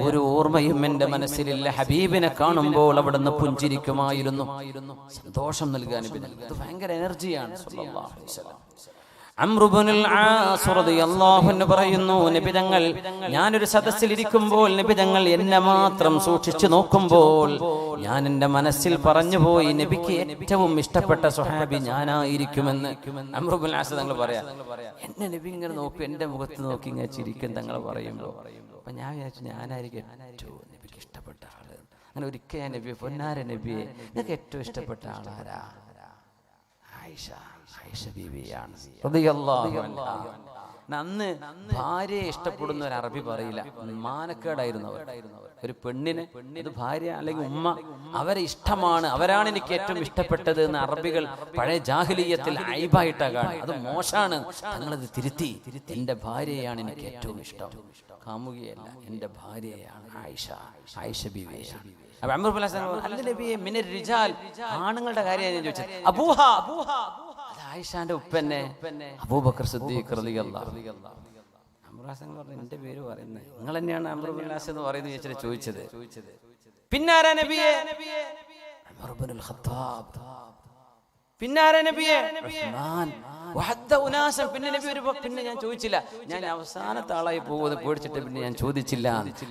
ഒരു ഓർമ്മയും എൻ്റെ മനസ്സിലില്ല. ഹബീബിനെ കാണുമ്പോൾ അവിടുന്ന് പുഞ്ചിരിക്കുമായിരുന്നു. സന്തോഷം നൽകാൻ ഇത് ഭയങ്കര എനർജിയാണ് സ്വല്ലല്ലാഹു അലൈഹി വസല്ലം. അംർ ഇബ്നുൽ ആസ് റളിയല്ലാഹു അൻഹു പറയുന്നു, നബി തങ്ങൾ ഞാനൊരു സദസ്സിൽ ഇരിക്കുമ്പോൾ നബി തങ്ങൾ എന്നെ മാത്രം സൂക്ഷിച്ചു നോക്കുമ്പോൾ ഞാൻ എൻ്റെ മനസ്സിൽ പറഞ്ഞുപോയി, നബിക്ക് ഏറ്റവും ഇഷ്ടപ്പെട്ട സ്വഹാബി ഞാനായിരിക്കുമെന്ന്. അംർ ഇബ്നുൽ ആസ് തങ്ങൾ പറയാ, എന്നെ നബി ഇങ്ങനെ നോക്കി, എൻ്റെ മുഖത്ത് നോക്കി ഇങ്ങനെ ചിരിക്കും തങ്ങൾ പറയുമ്പോൾ. അപ്പൊ ഞാൻ വിചാരിച്ചു ഞാനായിരിക്കും ഏറ്റവും നബിക്ക് ഇഷ്ടപ്പെട്ട ആള്. അങ്ങനെ ഒരിക്കൽ ഞാൻ നബിയെ, പൊന്നാര നബിയെ നിങ്ങൾക്ക് ഏറ്റവും ഇഷ്ടപ്പെട്ട ആളാരാ? ആയിഷ ബീവിയാണ് റളിയല്ലാഹു അൻഹാ. അന്ന് ഭാര്യയെ ഇഷ്ടപ്പെടുന്ന ഒരു അറബി പറയില്ല, മാനക്കേടായിരുന്നു അവർ. ഒരു പെണ്ണിന് ഇത് ഭാര്യ അല്ലെങ്കിൽ ഉമ്മ, അവരെ ഇഷ്ടമാണ്, അവരാണ് എനിക്ക് ഏറ്റവും ഇഷ്ടപ്പെട്ടത് എന്ന് അറബികൾ പഴയ ജാഹിലിയ്യത്തിൽ ഐബായിട്ടാ കാണുക. അത് മോശമാണ്. തങ്ങളത് തിരുത്തി, എൻ്റെ ഭാര്യയാണ് എനിക്ക് ഏറ്റവും ഇഷ്ടം, കാമുകിയല്ല, എൻ്റെ ഭാര്യയാണ് ആയിഷ ബീവിയാണ്. അപ്പൊ അംർ ഇബ്നുൽ ആസ് അല്ല നബിയെ മിനർ റിജാൽ, ആണുങ്ങളുടെ കാര്യമാണ് ഞാൻ ചോദിച്ചത്. അബൂഹ, ആയിഷാന്റെ ഉപ്പന്നെ അബൂബക്കർ സിദ്ദീഖ് റളിയല്ലാഹു അൻഹു. അംർ ഇബ്നുൽ ആസ് പറഞ്ഞു, എന്റെ പേര് പറയുന്നത് നിങ്ങൾ തന്നെയാണ് അംർ ഇബ്നുൽ ആസ് എന്ന് പറയുന്നത് ചോദിച്ചത്. പിന്നാരാ നബിയെ? ഉമർ ഇബ്നുൽ ഖത്താബ്. പിന്നാരാ നബിയെ? ഉസ്മാൻ. പിന്നെ നബി പിന്നെ ഞാൻ ചോദിച്ചില്ല, ഞാൻ അവസാനത്തെ ആളായി പോകുന്നത് പേടിച്ചിട്ട് പിന്നെ ഞാൻ ചോദിച്ചില്ല.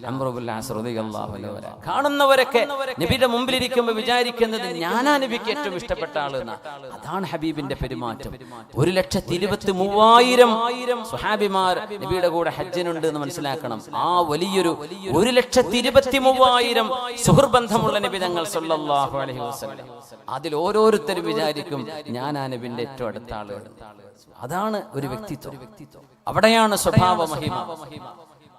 അംർ ഇബ്നുൽ ആസ് റളിയല്ലാഹു അൻഹു കാണുന്നവരൊക്കെ നബിയുടെ മുമ്പിലിരിക്കുമ്പോൾ വിചാരിക്കുന്നത് ഞാനാ നബിക്ക് ഏറ്റവും ഇഷ്ടപ്പെട്ട ആള് എന്നാ. അതാണ് ഹബീബിന്റെ പെരുമാറ്റം. 123,000 സ്വഹാബിമാർ നബിയുടെ കൂടെ ഹജ്ജിനുണ്ട് എന്ന് മനസ്സിലാക്കണം. ആ വലിയൊരു 123,000 സുഹൃബന്ധമുള്ള നബി തങ്ങൾ സല്ലല്ലാഹു അലൈഹി വസല്ലം. അതിൽ ഓരോരുത്തരും വിചാരിക്കും ഞാനാ നബിന്റെ ഏറ്റവും അടുത്ത ആള്. അതാണ് ഒരു വ്യക്തിത്വം. അവിടെയാണ് സ്വഭാവ മഹിമ.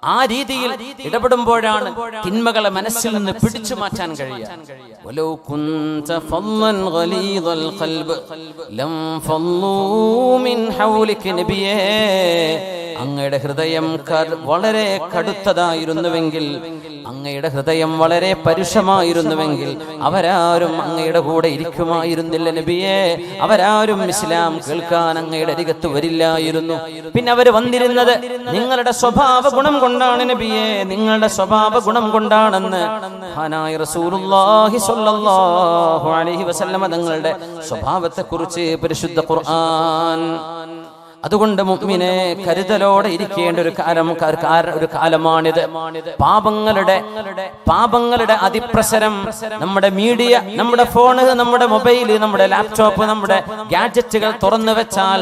ആ രീതിയിൽ ഇടപെടുമ്പോഴാണ് തിന്മകളെ മനസ്സിൽ നിന്ന് പിടിച്ചു മാറ്റാൻ കഴിയുക. വലൗ കുൻത ഫളൻ ഗലീദൽ ഖൽബ് ലം ഫളൂ മിൻ ഹൗലിക നബിയേ, അങ്ങയുടെ ഹൃദയം വളരെ കടുത്തതായിരുന്നുവെങ്കിൽ, അങ്ങയുടെ ഹൃദയം വളരെ പരുഷമായിരുന്നുവെങ്കിൽ അവരാരും അങ്ങയുടെ കൂടെ ഇരിക്കുമായിരുന്നില്ല നബിയെ. അവരാരും ഇസ്ലാം കേൾക്കാൻ അങ്ങയുടെ അരികത്ത് വരില്ലായിരുന്നു. പിന്നെ അവർ വന്നിരുന്നത് നിങ്ങളുടെ സ്വഭാവ ഗുണം കൊണ്ടാണ് നബിയെ, നിങ്ങളുടെ സ്വഭാവ ഗുണം കൊണ്ടാണെന്ന് മഹാനായ റസൂലുള്ളാഹി സ്വല്ലല്ലാഹു അലൈഹി വസല്ലമ തങ്ങളുടെ സ്വഭാവത്തെക്കുറിച്ച് പരിശുദ്ധ ഖുർആൻ. അതുകൊണ്ട് മുഅ്മിനെ കരുതലോടെ ഇരിക്കേണ്ട ഒരു കാലമാണിത്. പാപങ്ങളുടെ അതിപ്രസരം നമ്മുടെ മീഡിയ, നമ്മുടെ ഫോണ്, നമ്മുടെ മൊബൈല്, നമ്മുടെ ലാപ്ടോപ്പ്, നമ്മുടെ ഗാഡ്ജറ്റുകൾ തുറന്നു വെച്ചാൽ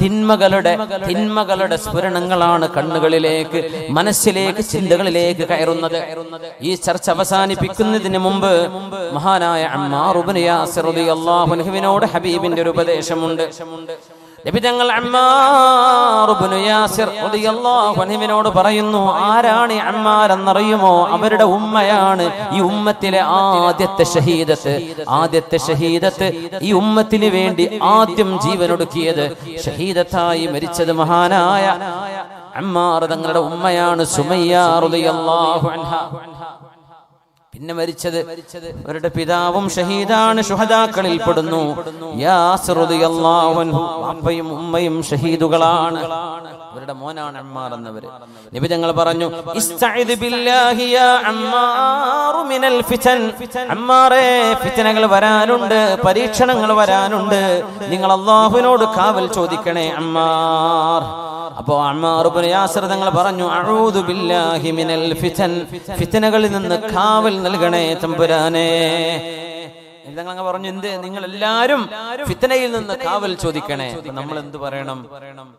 തിന്മകളുടെ സ്ഫുരണങ്ങളാണ് കണ്ണുകളിലേക്ക്, മനസ്സിലേക്ക്, ചിന്തകളിലേക്ക് കയറുന്നത്. ഈ ചർച്ച അവസാനിപ്പിക്കുന്നതിന് മുമ്പ് മഹാനായ അമ്മാർ ഇബ്നു യാസിർ റളിയല്ലാഹു അൻഹുവിനോട് ഹബീബിന്റെ ഒരു ഉപദേശമുണ്ട്. നബി തങ്ങൾ അമ്മാർ ഇബ്നു യാസിർ റളിയല്ലാഹു അൻഹുവിനോട് പറയുന്നു, ആരാണ് അമ്മാർ എന്നറിയുമോ? അവരുടെ ഉമ്മയാണ് ഈ ഉമ്മത്തിലെ ആദ്യത്തെ ഷഹീദത്ത്. ഈ ഉമ്മത്തിന് വേണ്ടി ആദ്യം ജീവനൊടുക്കിയത്, ഷഹീദത്തായി മരിച്ചത് മഹാനായ അമ്മാർ തങ്ങളുടെ ഉമ്മയാണ് സുമയ്യ റളിയല്ലാഹു അൻഹ. പിന്നെ മരിച്ചത് അവരുടെ പിതാവും ഷഹീദാണ്, ശുഹദാക്കളിൽ പെടുന്നു. യാസിർ റളിയല്ലാഹു അൻഹു അപ്പയും ഉമ്മയും ഷഹീദുകളാണ്. അവരുടെ മോനാണ് അമ്മാർ എന്നവര്. നബി തങ്ങൾ പറഞ്ഞു, ഇസ്തഈദ് ബില്ലാഹി യാ അമ്മാർ മിനൽ ഫിതൻ. അമ്മാറേ, ഫിത്നകൾ വരാനുണ്ട്, പരീക്ഷണങ്ങൾ വരാനുണ്ട്, നിങ്ങൾ അല്ലാഹുവിനോട് കാവൽ ചോദിക്കണേ അമ്മാർ. അപ്പോൾ അമ്മാർ ഇബ്നു യാസിർ തങ്ങൾ പറഞ്ഞു, അഊദു ബില്ലാഹി മിനൽ ഫിതൻ, ഫിത്നകളിൽ നിന്ന് കാവൽ നൽകണേ തമ്പുരാനേ. തങ്ങൾ പറഞ്ഞു, എന്ത്, നിങ്ങൾ എല്ലാവരും ഫിത്നയിൽ നിന്ന് കാവൽ ചോദിക്കണേ. നമ്മൾ എന്ത് പറയണം?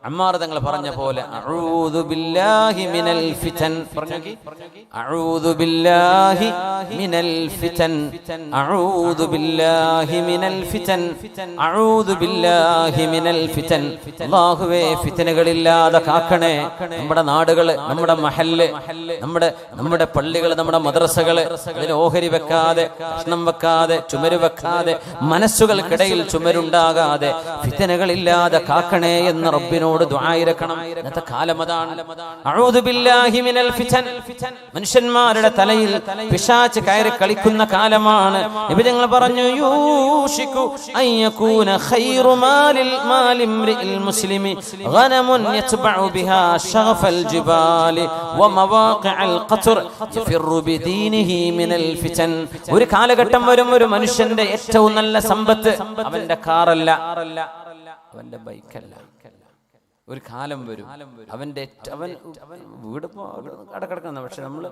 അമ്മാർ തങ്ങൾ പറഞ്ഞ പോലെ അഊദു ബില്ലാഹി മിനൽ ഫിതൻ പറഞ്ഞോക്കി. അഊദു ബില്ലാഹി മിനൽ ഫിതൻ, അഊദു ബില്ലാഹി മിനൽ ഫിതൻ, അഊദു ബില്ലാഹി മിനൽ ഫിതൻ. അല്ലാഹുവേ, ഫിത്നകളില്ലാതെ കാക്കണേ നമ്മുടെ നാടുകള്, നമ്മുടെ മഹല്ല്, നമ്മുടെ പള്ളികള്, നമ്മുടെ മദ്രസകള്. അതിന് ഓഹരി വെക്കാതെ, കഷ്ണം വെക്കാതെ, ചുമര് വെക്കാതെ, മനസ്സുകൾക്കിടയിൽ ചുമരുണ്ടാകാതെ ഫിത്നകളില്ലാതെ കാക്കണേ എന്ന് റബ്ബിനോട് ദുആ ഇരക്കണം. ഇന്നത്തെ കാലം അതാണ്. അഊദു ബില്ലാഹി മിനൽ ഫിതൻ. മനുഷ്യന്മാരുടെ തലയിൽ പിശാച് കയറി കളിക്കുന്ന കാലമാണ്. നബി തങ്ങൾ പറഞ്ഞു, യൂഷികു അൻ യകൂന ഖൈറു മാലിൽ മുസ്ലിമി ഗനമുൻ യത്ബഉ ബിഹാ ശഗഫൽ ജിബാലി വമവാഖിഅൽ ഖത്ർ യഫിറു ബിദീനിഹി മിനൽ ഫിതൻ. ഒരു കാലഘട്ടം വരും, ഒരു മനുഷ്യന്റെ ഏറ്റവും നല്ല സമ്പത്ത് അവന്റെ കാറല്ല, അവന്റെ ബൈക്കല്ല. ഒരു കാലം വരും, അവൻ വീട് അടക്കിടക്കുന്ന, പക്ഷെ നമ്മൾ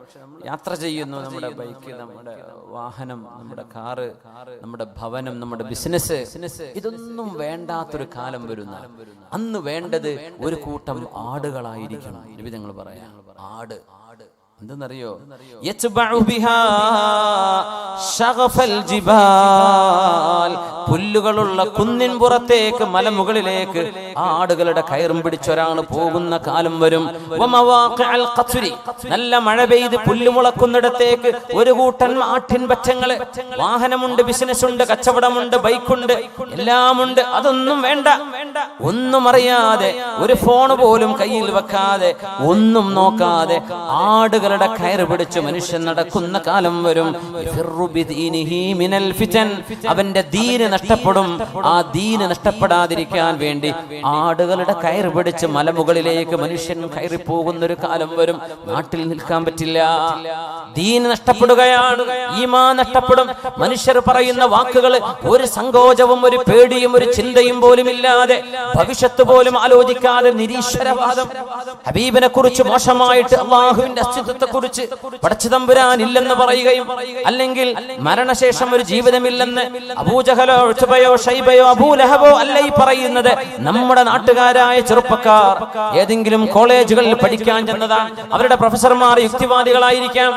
യാത്ര ചെയ്യുന്നു, നമ്മുടെ ബൈക്ക്, നമ്മുടെ വാഹനം, നമ്മുടെ കാറ്, നമ്മുടെ ഭവനം, നമ്മുടെ ബിസിനസ്, ഇതൊന്നും വേണ്ടാത്തൊരു കാലം വരുന്ന. അന്ന് വേണ്ടത് ഒരു കൂട്ടം ആടുകളായിരിക്കും. നബി തങ്ങൾ പറയാം, ആട് എന്തെന്നറിയോ? പുല്ലുകളുള്ള കുന്നിൻ പുറത്തേക്ക്, മലമുകളിലേക്ക് ആടുകളുടെ കയറും പിടിച്ചൊരാൾ പോകുന്ന കാലം വരും. നല്ല മഴ പെയ്ത് പുല്ല് മുളക്കുന്നിടത്തേക്ക് ഒരു കൂട്ടൻ ആട്ടിൻ പറ്റങ്ങള്. വാഹനമുണ്ട്, ബിസിനസ് ഉണ്ട്, കച്ചവടമുണ്ട്, ബൈക്കുണ്ട്, എല്ലാമുണ്ട്. അതൊന്നും വേണ്ട. ഒന്നും അറിയാതെ, ഒരു ഫോൺ പോലും കയ്യിൽ വെക്കാതെ, ഒന്നും നോക്കാതെ ആടുകളുടെ കയറ് പിടിച്ച് മനുഷ്യൻ നടക്കുന്ന കാലം വരും. അവന്റെ ദീന് നഷ്ടപ്പെടും. ആ ദീന് നഷ്ടപ്പെടാതിരിക്കാൻ വേണ്ടി ആടുകളുടെ കയറ് പിടിച്ച് മലമുകളിലേക്ക് മനുഷ്യൻ കയറി പോകുന്നൊരു കാലം വരും. നാട്ടിൽ നിൽക്കാൻ പറ്റില്ല. ദീന് നഷ്ടപ്പെടുകയാണ്, ഈമാൻ നഷ്ടപ്പെടും. മനുഷ്യർ പറയുന്ന വാക്കുകൾ ഒരു സങ്കോചവും, ഒരു പേടിയും, ഒരു ചിന്തയും പോലും ഇല്ലാതെ, ഭവിഷ്യത്ത് പോലും ആലോചിക്കാതെ നിരീശ്വരവാദം, ഹബീബിനെ കുറിച്ച് മോശമായിട്ട്, അള്ളാഹുവിന്റെ അസ്തിത്വത്തെ കുറിച്ച്, പടച്ചതമ്പുരാൻ ഇല്ലെന്ന് പറയുകയും, അല്ലെങ്കിൽ മരണശേഷം ഒരു ജീവിതമില്ലെന്ന് അബൂജഹലോ ഉത്ബയോ ഷൈബയോ അബൂലഹബോ അല്ല ഈ പറയുന്നത്. നമ്മുടെ നാട്ടുകാരായ ചെറുപ്പക്കാർ ഏതെങ്കിലും കോളേജുകളിൽ പഠിക്കാൻ ചെന്നതാണ്. അവരുടെ പ്രൊഫസർമാർ യുക്തിവാദികളായിരിക്കാം.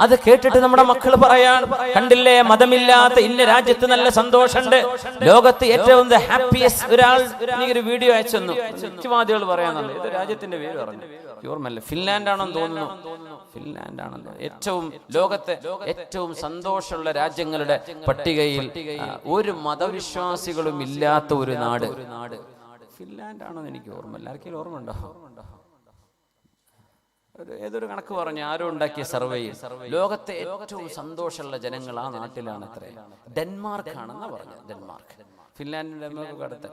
അത് കേട്ടിട്ട് നമ്മുടെ മക്കൾ പറയാൻ, കണ്ടില്ലേ, മതമില്ലാത്ത ഇന്ന രാജ്യത്ത് നല്ല സന്തോഷമുണ്ട്, ലോകത്ത് ഏറ്റവും ഹാപ്പിയസ്റ്റ് ഒരാൾ എനിക്കൊരു വീഡിയോ അയച്ചു തന്നു. യുക്തിവാദികൾ പറയാന്നുള്ളത്. ഇത് രാജ്യത്തിന്റെ പേര് പറഞ്ഞു, ഓർമ്മല്ല, ഫിൻലാൻഡ് ആണെന്ന് തോന്നുന്നു. ഫിൻലാൻഡ് ആണെന്ന് ഏറ്റവും ലോകത്തെ ഏറ്റവും സന്തോഷമുള്ള രാജ്യങ്ങളുടെ പട്ടികയിൽ ഒരു മതവിശ്വാസികളും ഇല്ലാത്ത ഒരു നാട് ഫിൻലാൻഡ് ആണെന്ന് എനിക്ക് ഓർമ്മയില്ല. ആർക്കെങ്കിലും ഓർമ്മ ഉണ്ടോ? ഏതൊരു കണക്ക് പറഞ്ഞു, ആരോ ഉണ്ടാക്കിയ സർവേയിൽ ലോകത്തെ ഏറ്റവും സന്തോഷമുള്ള ജനങ്ങൾ ആ നാട്ടിലാണ്. അത്ര ഡെൻമാർക്ക് ആണെന്നാ പറഞ്ഞത്. ഡെൻമാർക്ക്, ഫിൻലാൻഡിന്റെ അടുത്ത്.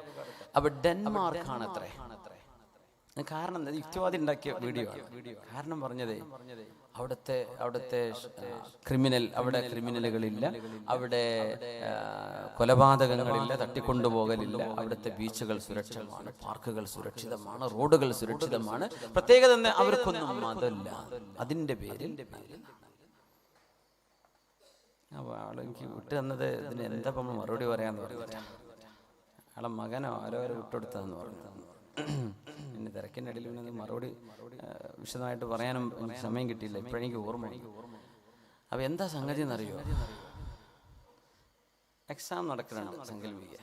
അപ്പൊ ഡെൻമാർക്ക് ആണ് അത്രേ. കാരണം യുക്തിവാദി ഉണ്ടാക്കിയ വീഡിയോ ആണ്. കാരണം പറഞ്ഞതേ, അവിടുത്തെ ക്രിമിനൽ, അവിടെ ക്രിമിനലുകളില്ല, അവിടെ കൊലപാതകങ്ങളില്ല, തട്ടിക്കൊണ്ടുപോകലില്ല, അവിടുത്തെ ബീച്ചുകൾ സുരക്ഷിതമാണ്, പാർക്കുകൾ സുരക്ഷിതമാണ്, റോഡുകൾ സുരക്ഷിതമാണ്. പ്രത്യേകത തന്നെ അവർക്കൊന്നും മതമില്ല. അതിന്റെ പേരിൽ എനിക്ക് വിട്ടു തന്നത്, ഇതിന് എന്താ മറുപടി പറയാന്ന് പറഞ്ഞിട്ട് അയാളെ മകനോ ആരോ വിട്ടുകൊടുത്തതെന്ന് പറഞ്ഞു. പിന്നെ തിരക്കിൻ്റെ ഇടയിൽ പിന്നെ മറുപടി വിശദമായിട്ട് പറയാനും എനിക്ക് സമയം കിട്ടിയില്ല. ഇപ്പോഴെനിക്ക് ഓർമ്മ. അപ്പൊ എന്താ സംഗതി എന്നറിയോ? എക്സാം നടക്കണം, സങ്കല്പിക്കുക.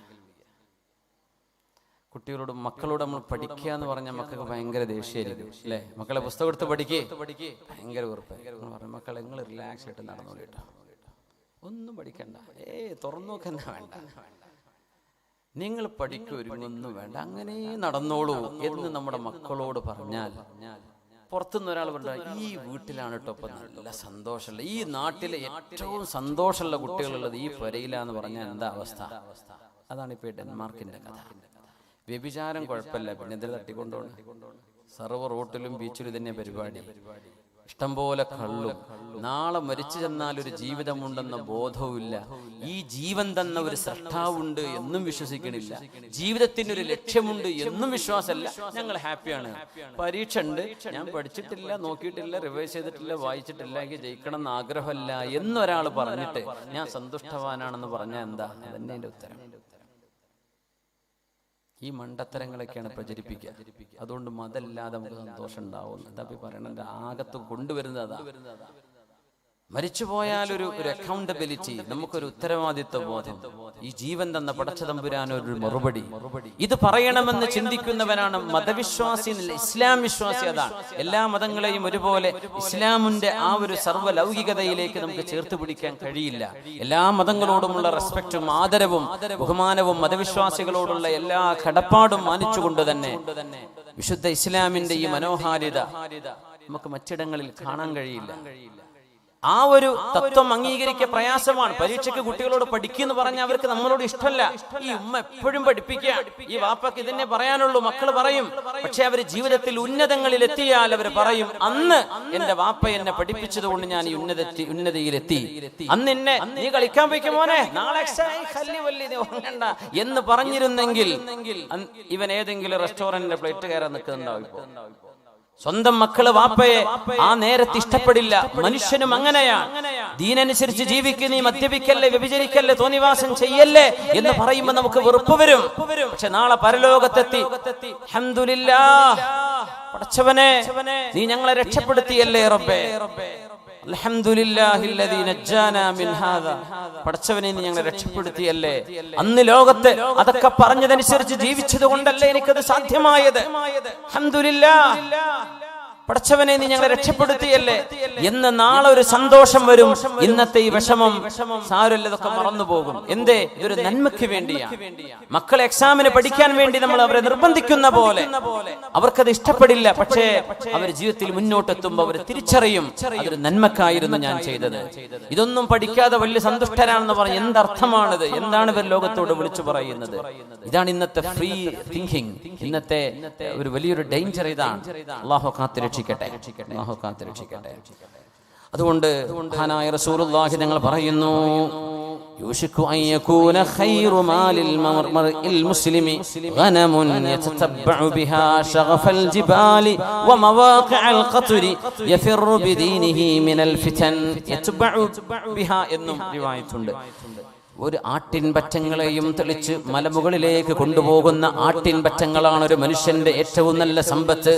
കുട്ടികളോട്, മക്കളോട് നമ്മൾ പഠിക്കുക എന്ന് പറഞ്ഞാൽ മക്കൾക്ക് ഭയങ്കര ദേഷ്യമായിരിക്കും അല്ലേ? മക്കളെ പുസ്തകം എടുത്ത് പഠിക്കേ, ഭയങ്കര വെറുപ്പ്. മക്കളെ നിങ്ങൾ റിലാക്സ് ആയിട്ട് നടന്നോളൂ കേട്ടോ, ഒന്നും പഠിക്കണ്ട, തുറന്നു നോക്കണ്ട, വേണ്ട, നിങ്ങൾ പഠിക്കുക, ഒരുങ്ങൊന്നും വേണ്ട, അങ്ങനെ നടന്നോളൂ എന്ന് നമ്മുടെ മക്കളോട് പറഞ്ഞാൽ പുറത്തുനിന്ന് ഒരാൾ പറഞ്ഞു, ഈ വീട്ടിലാണ് കേട്ടോ ഇപ്പൊ നല്ല സന്തോഷമുള്ള, ഈ നാട്ടിലെ ഏറ്റവും സന്തോഷമുള്ള കുട്ടികളുള്ളത് ഈ പെരയിലാന്ന് പറഞ്ഞാൽ എന്താ അവസ്ഥ? അതാണ് ഇപ്പൊ ഡെൻമാർക്കിന്റെ കഥ. വ്യഭിചാരം കുഴപ്പമില്ല, പിന്നെ എന്തിനാ തട്ടിക്കൊണ്ടോണം? സർവ്വ റോട്ടിലും ബീച്ചിലും തന്നെ പരിപാടി, ഇഷ്ടംപോലെ കള്ളും. നാളെ മരിച്ചു ചെന്നാൽ ഒരു ജീവിതമുണ്ടെന്ന ബോധവുമില്ല. ഈ ജീവൻ തന്ന ഒരു സൃഷ്ടാവുണ്ട് എന്നും വിശ്വസിക്കണില്ല. ജീവിതത്തിന് ഒരു ലക്ഷ്യമുണ്ട് എന്നും വിശ്വാസമല്ല. ഞങ്ങൾ ഹാപ്പിയാണ്, പരീക്ഷ ഉണ്ട്, ഞാൻ പഠിച്ചിട്ടില്ല, നോക്കിയിട്ടില്ല, റിവൈസ് ചെയ്തിട്ടില്ല, വായിച്ചിട്ടില്ല, എനിക്ക് ജയിക്കണം എന്ന് ആഗ്രഹമല്ല എന്നൊരാൾ പറഞ്ഞിട്ട് ഞാൻ സന്തുഷ്ടവാനാണെന്ന് പറഞ്ഞാൽ എന്താ? അതന്നെ എൻ്റെ ഉത്തരം. ഈ മണ്ടത്തരങ്ങളൊക്കെയാണ് പ്രചരിപ്പിക്കുക. അതുകൊണ്ട് മതമില്ലാതെ നമുക്ക് സന്തോഷം ഉണ്ടാവും. എന്താ പറയണത്? ആകത്ത് കൊണ്ടുവരുന്നത് അതാ. മരിച്ചുപോയാൽ ഒരു അക്കൗണ്ടബിലിറ്റി, നമുക്കൊരു ഉത്തരവാദിത്വ ബോധം, ഈ ജീവൻ തന്ന പടച്ചതമ്പുരാനൊരു മറുപടി. ഇത് പറയണമെന്ന് ചിന്തിക്കുന്നവനാണ് മതവിശ്വാസി, ഇസ്ലാം വിശ്വാസി. അതാണ് എല്ലാ മതങ്ങളെയും ഒരുപോലെ ഇസ്ലാമിന്റെ ആ ഒരു സർവ്വലൗകികതയിലേക്ക് നമുക്ക് ചേർത്ത് പിടിക്കാൻ കഴിയില്ല. എല്ലാ മതങ്ങളോടുമുള്ള റെസ്പെക്റ്റും ആദരവും ബഹുമാനവും മതവിശ്വാസികളോടുള്ള എല്ലാ കടപ്പാടും മാനിച്ചുകൊണ്ട് തന്നെ വിശുദ്ധ ഇസ്ലാമിന്റെ ഈ മനോഹാരിത നമുക്ക് മറ്റിടങ്ങളിൽ കാണാൻ കഴിയില്ല. ആ ഒരു തത്വം അംഗീകരിക്കുക പ്രയാസമാണ്. പരീക്ഷയ്ക്ക് കുട്ടികളോട് പഠിക്കുന്നു പറഞ്ഞാൽ അവർക്ക് നമ്മളോട് ഇഷ്ടമല്ല. ഈ ഉമ്മ എപ്പോഴും പഠിപ്പിക്കുക, ഈ വാപ്പക്ക് ഇതിനെ പറയാനുള്ളൂ, മക്കൾ പറയും. പക്ഷെ അവർ ജീവിതത്തിൽ ഉന്നതങ്ങളിൽ എത്തിയാൽ അവർ പറയും, അന്ന് എന്റെ വാപ്പ എന്നെ പഠിപ്പിച്ചത് കൊണ്ട് ഞാൻ ഈ ഉന്നതിയിലെത്തി. അന്ന് എന്നെ നീ കളിക്കാൻ പോയിക്കും മോനെ, നാളെ എന്ന് പറഞ്ഞിരുന്നെങ്കിൽ ഇവൻ ഏതെങ്കിലും റെസ്റ്റോറന്റിന്റെ പ്ലേറ്റ് കയറാൻ നിൽക്കുന്നുണ്ടാവും. ഇപ്പോ സ്വന്തം മക്കള് വാപ്പയെ ആ നേരത്തെ ഇഷ്ടപ്പെടില്ല. മനുഷ്യനും അങ്ങനെയാണ്. ദീനനുസരിച്ച് ജീവിക്ക്, നീ മദ്യപിക്കല്ലേ, വ്യഭിചരിക്കല്ലേ, തോന്നിവാസം ചെയ്യല്ലേ എന്ന് പറയുമ്പോൾ നമുക്ക് വെറുപ്പ് വരും. പക്ഷെ നാളെ പരലോകത്തെത്തി അൽഹംദുലില്ലാഹ്, പടച്ചവനെ നീ ഞങ്ങളെ രക്ഷപ്പെടുത്തിയല്ലേ റബ്ബേ, അൽഹംദുലില്ലാഹില്ലദീ നജ്ജാനാ മിൻ ഹാദാ, പടച്ചവനെ നീ ഞങ്ങളെ രക്ഷപ്പെടുത്തിയല്ലേ. അന്ന് ലോകത്ത് അതൊക്കെ പറഞ്ഞതനുസരിച്ച് ജീവിച്ചത് കൊണ്ടല്ലേ എനിക്കത് സാധ്യമായത്. അൽഹംദുലില്ലാഹ്, പടച്ചവനെ നീ ഞങ്ങളെ രക്ഷപ്പെടുത്തിയല്ലേ എന്ന് നാളെ ഒരു സന്തോഷം വരും. ഇന്നത്തെ ഈ വിഷമം സാരമില്ല, ഇതൊക്കെ മറന്നു പോകും. എന്തേ? ഇതൊരു നന്മയ്ക്ക് വേണ്ടിയാണ്. മക്കളെ എക്സാമിന് പഠിക്കാൻ വേണ്ടി നമ്മൾ അവരെ നിർബന്ധിക്കുന്ന പോലെ അവർക്കത് ഇഷ്ടപ്പെടില്ല. പക്ഷേ അവർ ജീവിതത്തിൽ മുന്നോട്ടെത്തുമ്പോൾ അവർ തിരിച്ചറിയും, അതൊരു നന്മക്കായിരുന്നു ഞാൻ ചെയ്തത്. ഇതൊന്നും പഠിക്കാതെ വലിയ സന്തുഷ്ടരാണെന്ന് പറഞ്ഞ് എന്തർത്ഥമാണിത്? എന്താണ് ഇവർ ലോകത്തോട് വിളിച്ചു പറയുന്നത്? ഇതാണ് ഇന്നത്തെ ഫ്രീ തിങ്കിങ്. ഇന്നത്തെ ഒരു വലിയൊരു ഡേഞ്ചർ ഇതാണ്. അല്ലാഹു കാത്തിരക്ഷിക്കട്ടെ, അല്ലാഹു കാത്തിരക്ഷിക്കട്ടെ. അതുകൊണ്ട് മഹാനായ റസൂലുള്ളാഹി ഞങ്ങൾ പറയുന്നു, യുഷികു അൻ യകൂന ഖൈറു മാലിൽ മർഇൽ മുസ്ലിമി ഗനമുൻ യതതബ്ബഉ ബിഹാ ശഗഫൽ ജിബാലി വമവാഖിഅൽ ഖത്രി യഫിറു ബിദീനിഹി മിനൽ ഫിതൻ യതബഉ ബിഹാ എന്നും റിവായത്തുണ്ട്. ഒരു ആട്ടിൻപറ്റങ്ങളെയും തെളിച്ച് മലമുകളിലേക്ക് കൊണ്ടുപോകുന്ന ആട്ടിൻപറ്റങ്ങളാണ് ഒരു മനുഷ്യന്റെ ഏറ്റവും നല്ല സമ്പത്ത്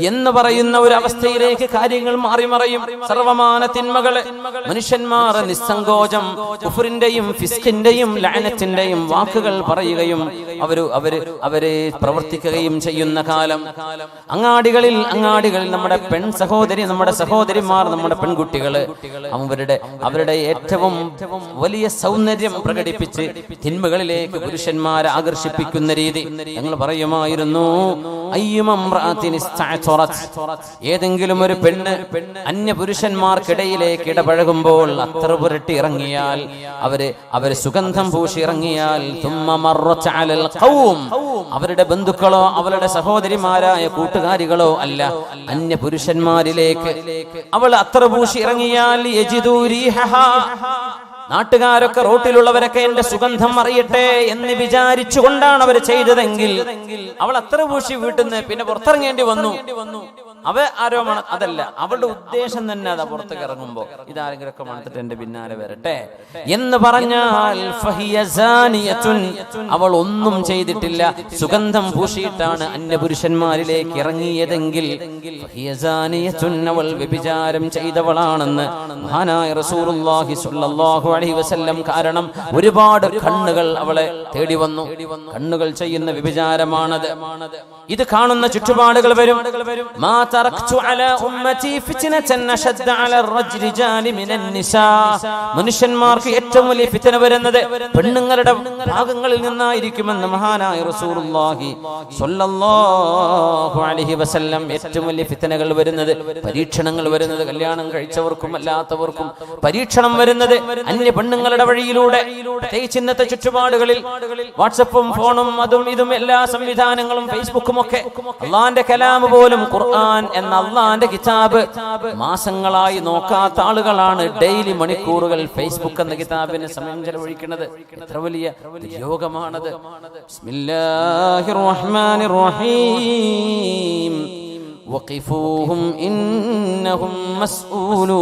എന്ന് പറയുന്ന ഒരു അവസ്ഥയിലേക്ക് കാര്യങ്ങൾ മാറിമറയും. സർവമാന തിന്മകളെ മനുഷ്യന്മാർ നിസ്സങ്കോചം കുഫറിന്റെയും ഫിസ്കിന്റെയും ലഅനത്തിന്റെയും വാക്കുകൾ പറയുകയും അവരെ പ്രവർത്തിക്കുകയും ചെയ്യുന്ന കാലം. അങ്ങാടികളിൽ നമ്മുടെ പെൺ സഹോദരി, നമ്മുടെ സഹോദരിമാർ, നമ്മുടെ പെൺകുട്ടികള് അവരുടെ ഏറ്റവും വലിയ സൗന്ദര്യം പ്രകടിപ്പിച്ച് തിന്മകളിലേക്ക് പുരുഷന്മാരെ ആകർഷിപ്പിക്കുന്ന രീതി. ഞങ്ങൾ പറയുമായിരുന്നു, ഏതെങ്കിലും ഒരു പെണ്ണ് അന്യ പുരുഷന്മാർക്കിടയിലേക്ക് ഇടപഴകുമ്പോൾ അത്ര പുരട്ടി ഇറങ്ങിയാൽ, അവര് സുഗന്ധം പൂശി ഇറങ്ങിയാൽ, അവരുടെ ബന്ധുക്കളോ അവരുടെ സഹോദരിമാരായ കൂട്ടുകാരികളോ അല്ല, അന്യ പുരുഷന്മാരിലേക്ക് അവൾ അത്ര പൂശി ഇറങ്ങിയാൽ നാട്ടുകാരൊക്കെ റോട്ടിലുള്ളവരൊക്കെ എന്റെ സുഗന്ധം അറിയട്ടെ എന്ന് വിചാരിച്ചുകൊണ്ടാണ് അവർ ചെയ്തതെങ്കിൽ അവൾ അത്ര പൂശി വീട്ടിൽ നിന്ന് പിന്നെ പുറത്തിറങ്ങേണ്ടി വന്നു. ആരോപണം അതല്ല, അവളുടെ ഉദ്ദേശം തന്നെ അതാ. പുറത്തേക്ക് ഇറങ്ങുമ്പോ ഇതാരെങ്കിലൊക്കെ മണത്തിട്ട് എന്റെ പിന്നാലെ വരട്ടെ എന്ന് പറഞ്ഞാൽ അവൾ ഒന്നും ചെയ്തിട്ടില്ല, സുഗന്ധം പൂശിയിട്ടാണ് അന്യപുരുഷന്മാരിലേക്ക് ഇറങ്ങിയതെങ്കിൽ അവൾ വ്യഭിചാരം ചെയ്തവളാണെന്ന് മഹാനായ റസൂലുള്ളാഹി സ്വല്ലല്ലാഹു അലൈഹി വസല്ലം. കാരണം ഒരുപാട് കണ്ണുകൾ അവളെ തേടി വന്നു. കണ്ണുകൾ ചെയ്യുന്ന വ്യഭിചാരമാണത്. ഇത് കാണുന്ന ചുറ്റുപാടുകൾ വരും. തറക്തു അലാ ഉമ്മതി ഫിത്നതൻ അശദ്ദ അലാ റിജാലി മിനൻ നിസാ. മനുഷ്യന്മാർക്ക് ഏറ്റവും വലിയ ഫിത്ന വരുന്നത് പെണ്ണുങ്ങളുടെ ഭാഗങ്ങളിൽ നിന്നായിരിക്കുമെന്ന് മഹാനായ റസൂലുള്ളാഹി സ്വല്ലല്ലാഹു അലൈഹി വസല്ലം. ഏറ്റവും വലിയ ഫിത്നകൾ വരുന്നത്, പരീക്ഷണങ്ങൾ വരുന്നത് കല്യാണം കഴിച്ചവർക്കും അല്ലാത്തവർക്കും പരീക്ഷണം വരുന്നത് അന്യ പെണ്ണുങ്ങളുടെ വഴിയിലൂടെ. പ്രത്യേകിച്ച് ഇന്നത്തെ ചുറ്റുപാടുകളിൽ വാട്സപ്പും ഫോണും അതും ഇതും എല്ലാ സംവിധാനങ്ങളും ഫേസ്ബുക്കും ഒക്കെ. അള്ളാന്റെ കലാം പോലും ഖുർആൻ എന്ന അള്ളാന്റെ കിതാബ് മാസങ്ങളായി നോക്കാത്ത ആളുകളാണ് ഡെയിലി മണിക്കൂറുകൾ ഫേസ്ബുക്ക് എന്ന കിതാബിന് സമയം ചെലവഴിക്കുന്നത്. എത്ര വലിയ യോഗമാണത്. ബിസ്മില്ലാഹിർ റഹ്മാനിർ റഹീം. വഖിഫൂഹും ഇന്നഹും മസ്ഊലൂൻ.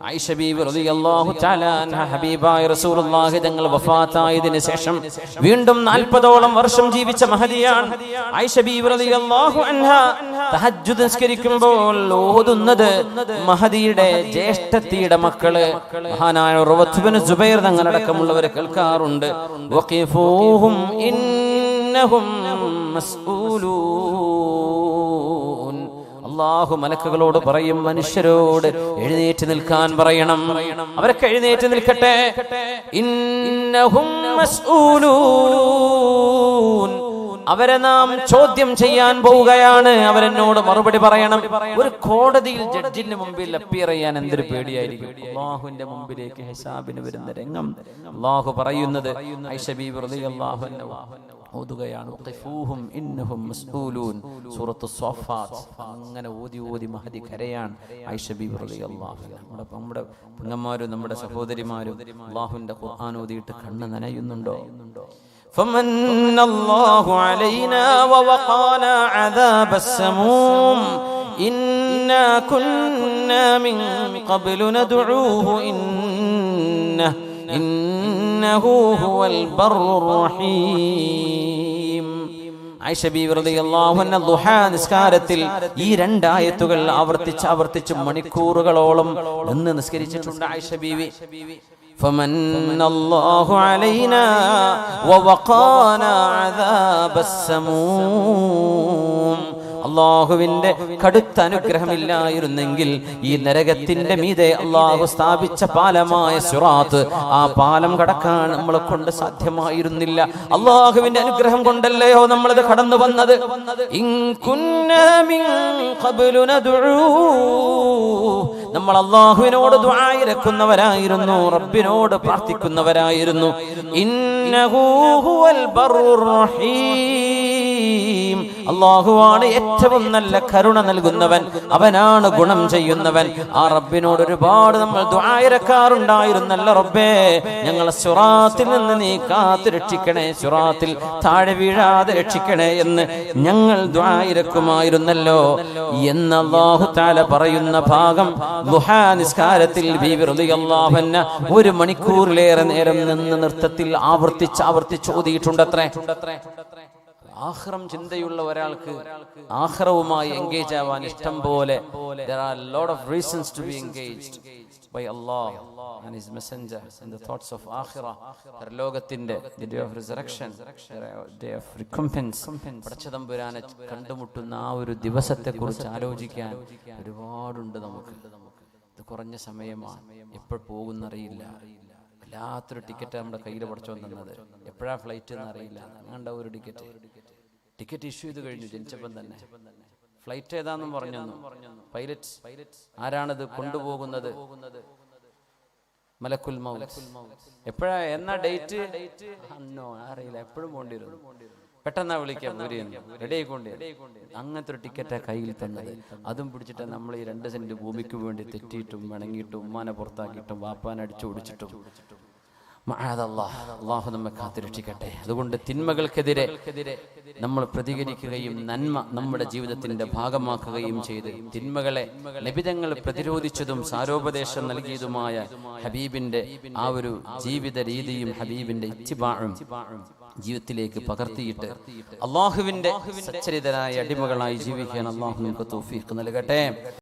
ആയിഷ ബീവി റളിയല്ലാഹു തആല അൻഹ ഹബീബായ റസൂലുള്ളാഹി തങ്ങൾ വഫാത്തായതിനു ശേഷം വീണ്ടും 40ഓളം വർഷം ജീവിച്ച മഹദിയാണ് ആയിഷ ബീവി റളിയല്ലാഹു അൻഹ. തഹജ്ജുദ് നിസ്കരിക്കുമ്പോൾ ഓതുന്നത് മഹദിയുടെ ജ്യേഷ്ഠത്തിയുടെ മക്കള് മഹാനായ ഉർവത്ത് ഇബ്നു സുബൈർ തങ്ങളടക്കമുള്ളവരെ കേൾക്കാറുണ്ട്. വഖിഫൂഹും ഇന്നഹും മസ്ഊലൂൻ. അല്ലാഹു മലക്കുകളോട് പറയും, മനുഷ്യരോട് എഴുന്നേറ്റ് നിൽക്കാൻ പറയണം. അവരൊക്കെ എഴുന്നേറ്റ് നിൽക്കട്ടെ. ഇന്നഹും മസ്ഊലൂൻ. അവരെ നാം ചോദ്യം ചെയ്യാൻ പോവുകയാണ്. അവരെന്നോട് മറുപടി പറയണം. ഒരു കോടതിയിൽ ജഡ്ജിന്റെ മുമ്പിൽ അപ്പിയർ ചെയ്യാൻ എന്തൊരു പേടിയായിരിക്കും. അല്ലാഹുവിന്റെ മുമ്പിലേക്ക് ഹിസാബിന് വരുന്ന രംഗം അല്ലാഹു പറയുന്നത് ആയിഷ ബീവി റളിയല്ലാഹു അൻഹ ഓതുകയാണ്. വഖിഫൂഹും ഇന്നഹും മസ്ഊലൂൻ. സൂറത്തു സ്വാഫാത്ത്. അങ്ങനെ ഓതി ഓതി മഹദി കരയാണ് ആയിഷ ബീവി റളിയല്ലാഹു അൻഹ. നമ്മുടെ പെങ്ങന്മാരും നമ്മുടെ സഹോദരിമാരും അല്ലാഹുവിന്റെ ഖുർആൻ ഓതിയിട്ട് കണ്ണ് നനയുന്നുണ്ടോ? فمن الله علينا ووقانا عذاب السموم إنا كنا من قبل ندعوه إنه هو البر الرحيم. ആയിഷ ബീവി റളിയല്ലാഹു അൻഹ ദുഹാ നിസ്കാരത്തിൽ ഈ രണ്ടായത്തുകൾ ആവർത്തിച്ച് മണിക്കൂറുകളോളം നിന്ന് നിസ്കരിച്ചിട്ടുണ്ട് ആയിഷ ബീവി. فمن الله علينا ووقانا عذاب السموم. അള്ളാഹുവിന്റെ കടുത്ത അനുഗ്രഹമില്ലായിരുന്നെങ്കിൽ ഈ നരകത്തിന്റെ മീതെ അള്ളാഹു സ്ഥാപിച്ച പാലമായ സിറാത്ത്, ആ പാലം കടക്കാൻ നമ്മളെ കൊണ്ട് സാധ്യമായിരുന്നില്ല. അള്ളാഹുവിന്റെ അനുഗ്രഹം കൊണ്ടല്ലയോ നമ്മളിത് കടന്നു വന്നത്. നമ്മൾ അള്ളാഹുവിനോട് ദുആ ഇരക്കുന്നവരായിരുന്നു, റബ്ബിനോട് പ്രാർത്ഥിക്കുന്നവരായിരുന്നു. ഇന്നഹു ഹുവൽ ബർറുർ റഹീം. അള്ളാഹുവാണ് ഏറ്റവും നല്ല കരുണ നൽകുന്നവൻ, അവനാണ് ഗുണം ചെയ്യുന്നവൻ. ആ റബ്ബിനോട് ഒരുപാട് നമ്മൾ ദുആ ഇരക്കാറുണ്ടായിരുന്നല്ലോ. റബ്ബേ, ഞങ്ങളെ സിറാത്തിൽ നിന്ന് നീ കാത്ത് രക്ഷിക്കണേ, സിറാത്തിൽ താഴെ വീഴാതെ രക്ഷിക്കണേ എന്ന് ഞങ്ങൾ ദുആ ഇരക്കുമായിരുന്നല്ലോ എന്ന് അല്ലാഹു തആല പറയുന്ന ഭാഗം ദുഹാ നിസ്കാരത്തിൽ ബീവി റളിയല്ലാഹു അൻഹ 1 മണിക്കൂറിലേറെ നേരം നിന്ന് നൃത്തത്തിൽ ആവർത്തിച്ച് ഓതിയിട്ടുണ്ടത്രേ. ആഖിറം ചിന്തയുള്ള ഒരാൾക്ക് ആഖിറവുമായി എൻഗേജ് ആവാൻ ഇഷ്ടം പോലെ there are a lot of reasons to be engaged by Allah and his messenger in the thoughts of akhirah. ലോകത്തിന്റെ the day of resurrection, day of recompense, പടച്ചതമ്പുരാനെ കണ്ടുമുട്ടുന്ന ആ ഒരു ദിവസത്തെ കുറിച്ച് ആലോചിക്കാൻ ഒരുപാടുണ്ട് നമുക്ക്. ഇത് കുറഞ്ഞ സമയമാണ്, എപ്പോൾ പോകുന്നറിയില്ല. വല്ലാത്തൊരു ടിക്കറ്റ് നമ്മുടെ കയ്യിൽ പഠിച്ചു തന്നത്. എപ്പോഴാ ഫ്ലൈറ്റ് എന്ന് അറിയില്ല. അങ്ങണ്ട ഒരു ടിക്കറ്റ് ഇഷ്യൂ ചെയ്ത് കഴിഞ്ഞു ജനിച്ചപ്പം തന്നെ. ഫ്ലൈറ്റ് ഏതാന്നും പറഞ്ഞു. പൈലറ്റ് ആരാണത് കൊണ്ടുപോകുന്നത്? മലക്കുൽ മൗത്ത്. എപ്പോഴാ, എന്നാ ഡേറ്റ് അറിയില്ല. എപ്പോഴും പോണ്ടിരുന്നു. പെട്ടെന്നാ വിളിക്കാം, റെഡി ആയിക്കൊണ്ടേ. അങ്ങനത്തെ ഒരു ടിക്കറ്റാ കയ്യിൽ തന്നത്. അതും പിടിച്ചിട്ട് നമ്മൾ ഈ 2 സെന്റ് ഭൂമിക്ക് വേണ്ടി തെറ്റിയിട്ടും വണങ്ങിയിട്ടും ഉമ്മാനെ പുറത്താക്കിയിട്ടും വാപ്പാനെ അടിച്ചു ഓടിച്ചിട്ടും അല്ലാഹു നമ്മെ കാത്തുരക്ഷിക്കട്ടെ. അതുകൊണ്ട് തിന്മകൾക്കെതിരെ നമ്മൾ പ്രതികരിക്കുകയും നന്മ നമ്മുടെ ജീവിതത്തിന്റെ ഭാഗമാക്കുകയും ചെയ്ത് തിന്മകളെ നബിതങ്ങൾ പ്രതിരോധിച്ചതും സാരോപദേശം നൽകിയതുമായ ഹബീബിന്റെ ആ ഒരു ജീവിത രീതിയും ഹബീബിന്റെ ഇത്തിബാഉം ജീവിതത്തിലേക്ക് പകർത്തിയിട്ട് അല്ലാഹുവിന്റെ സച്ചരിതരായ അടിമകളായി ജീവിക്കാൻ അല്ലാഹു നമുക്ക് തൗഫീഖ് നൽകട്ടെ.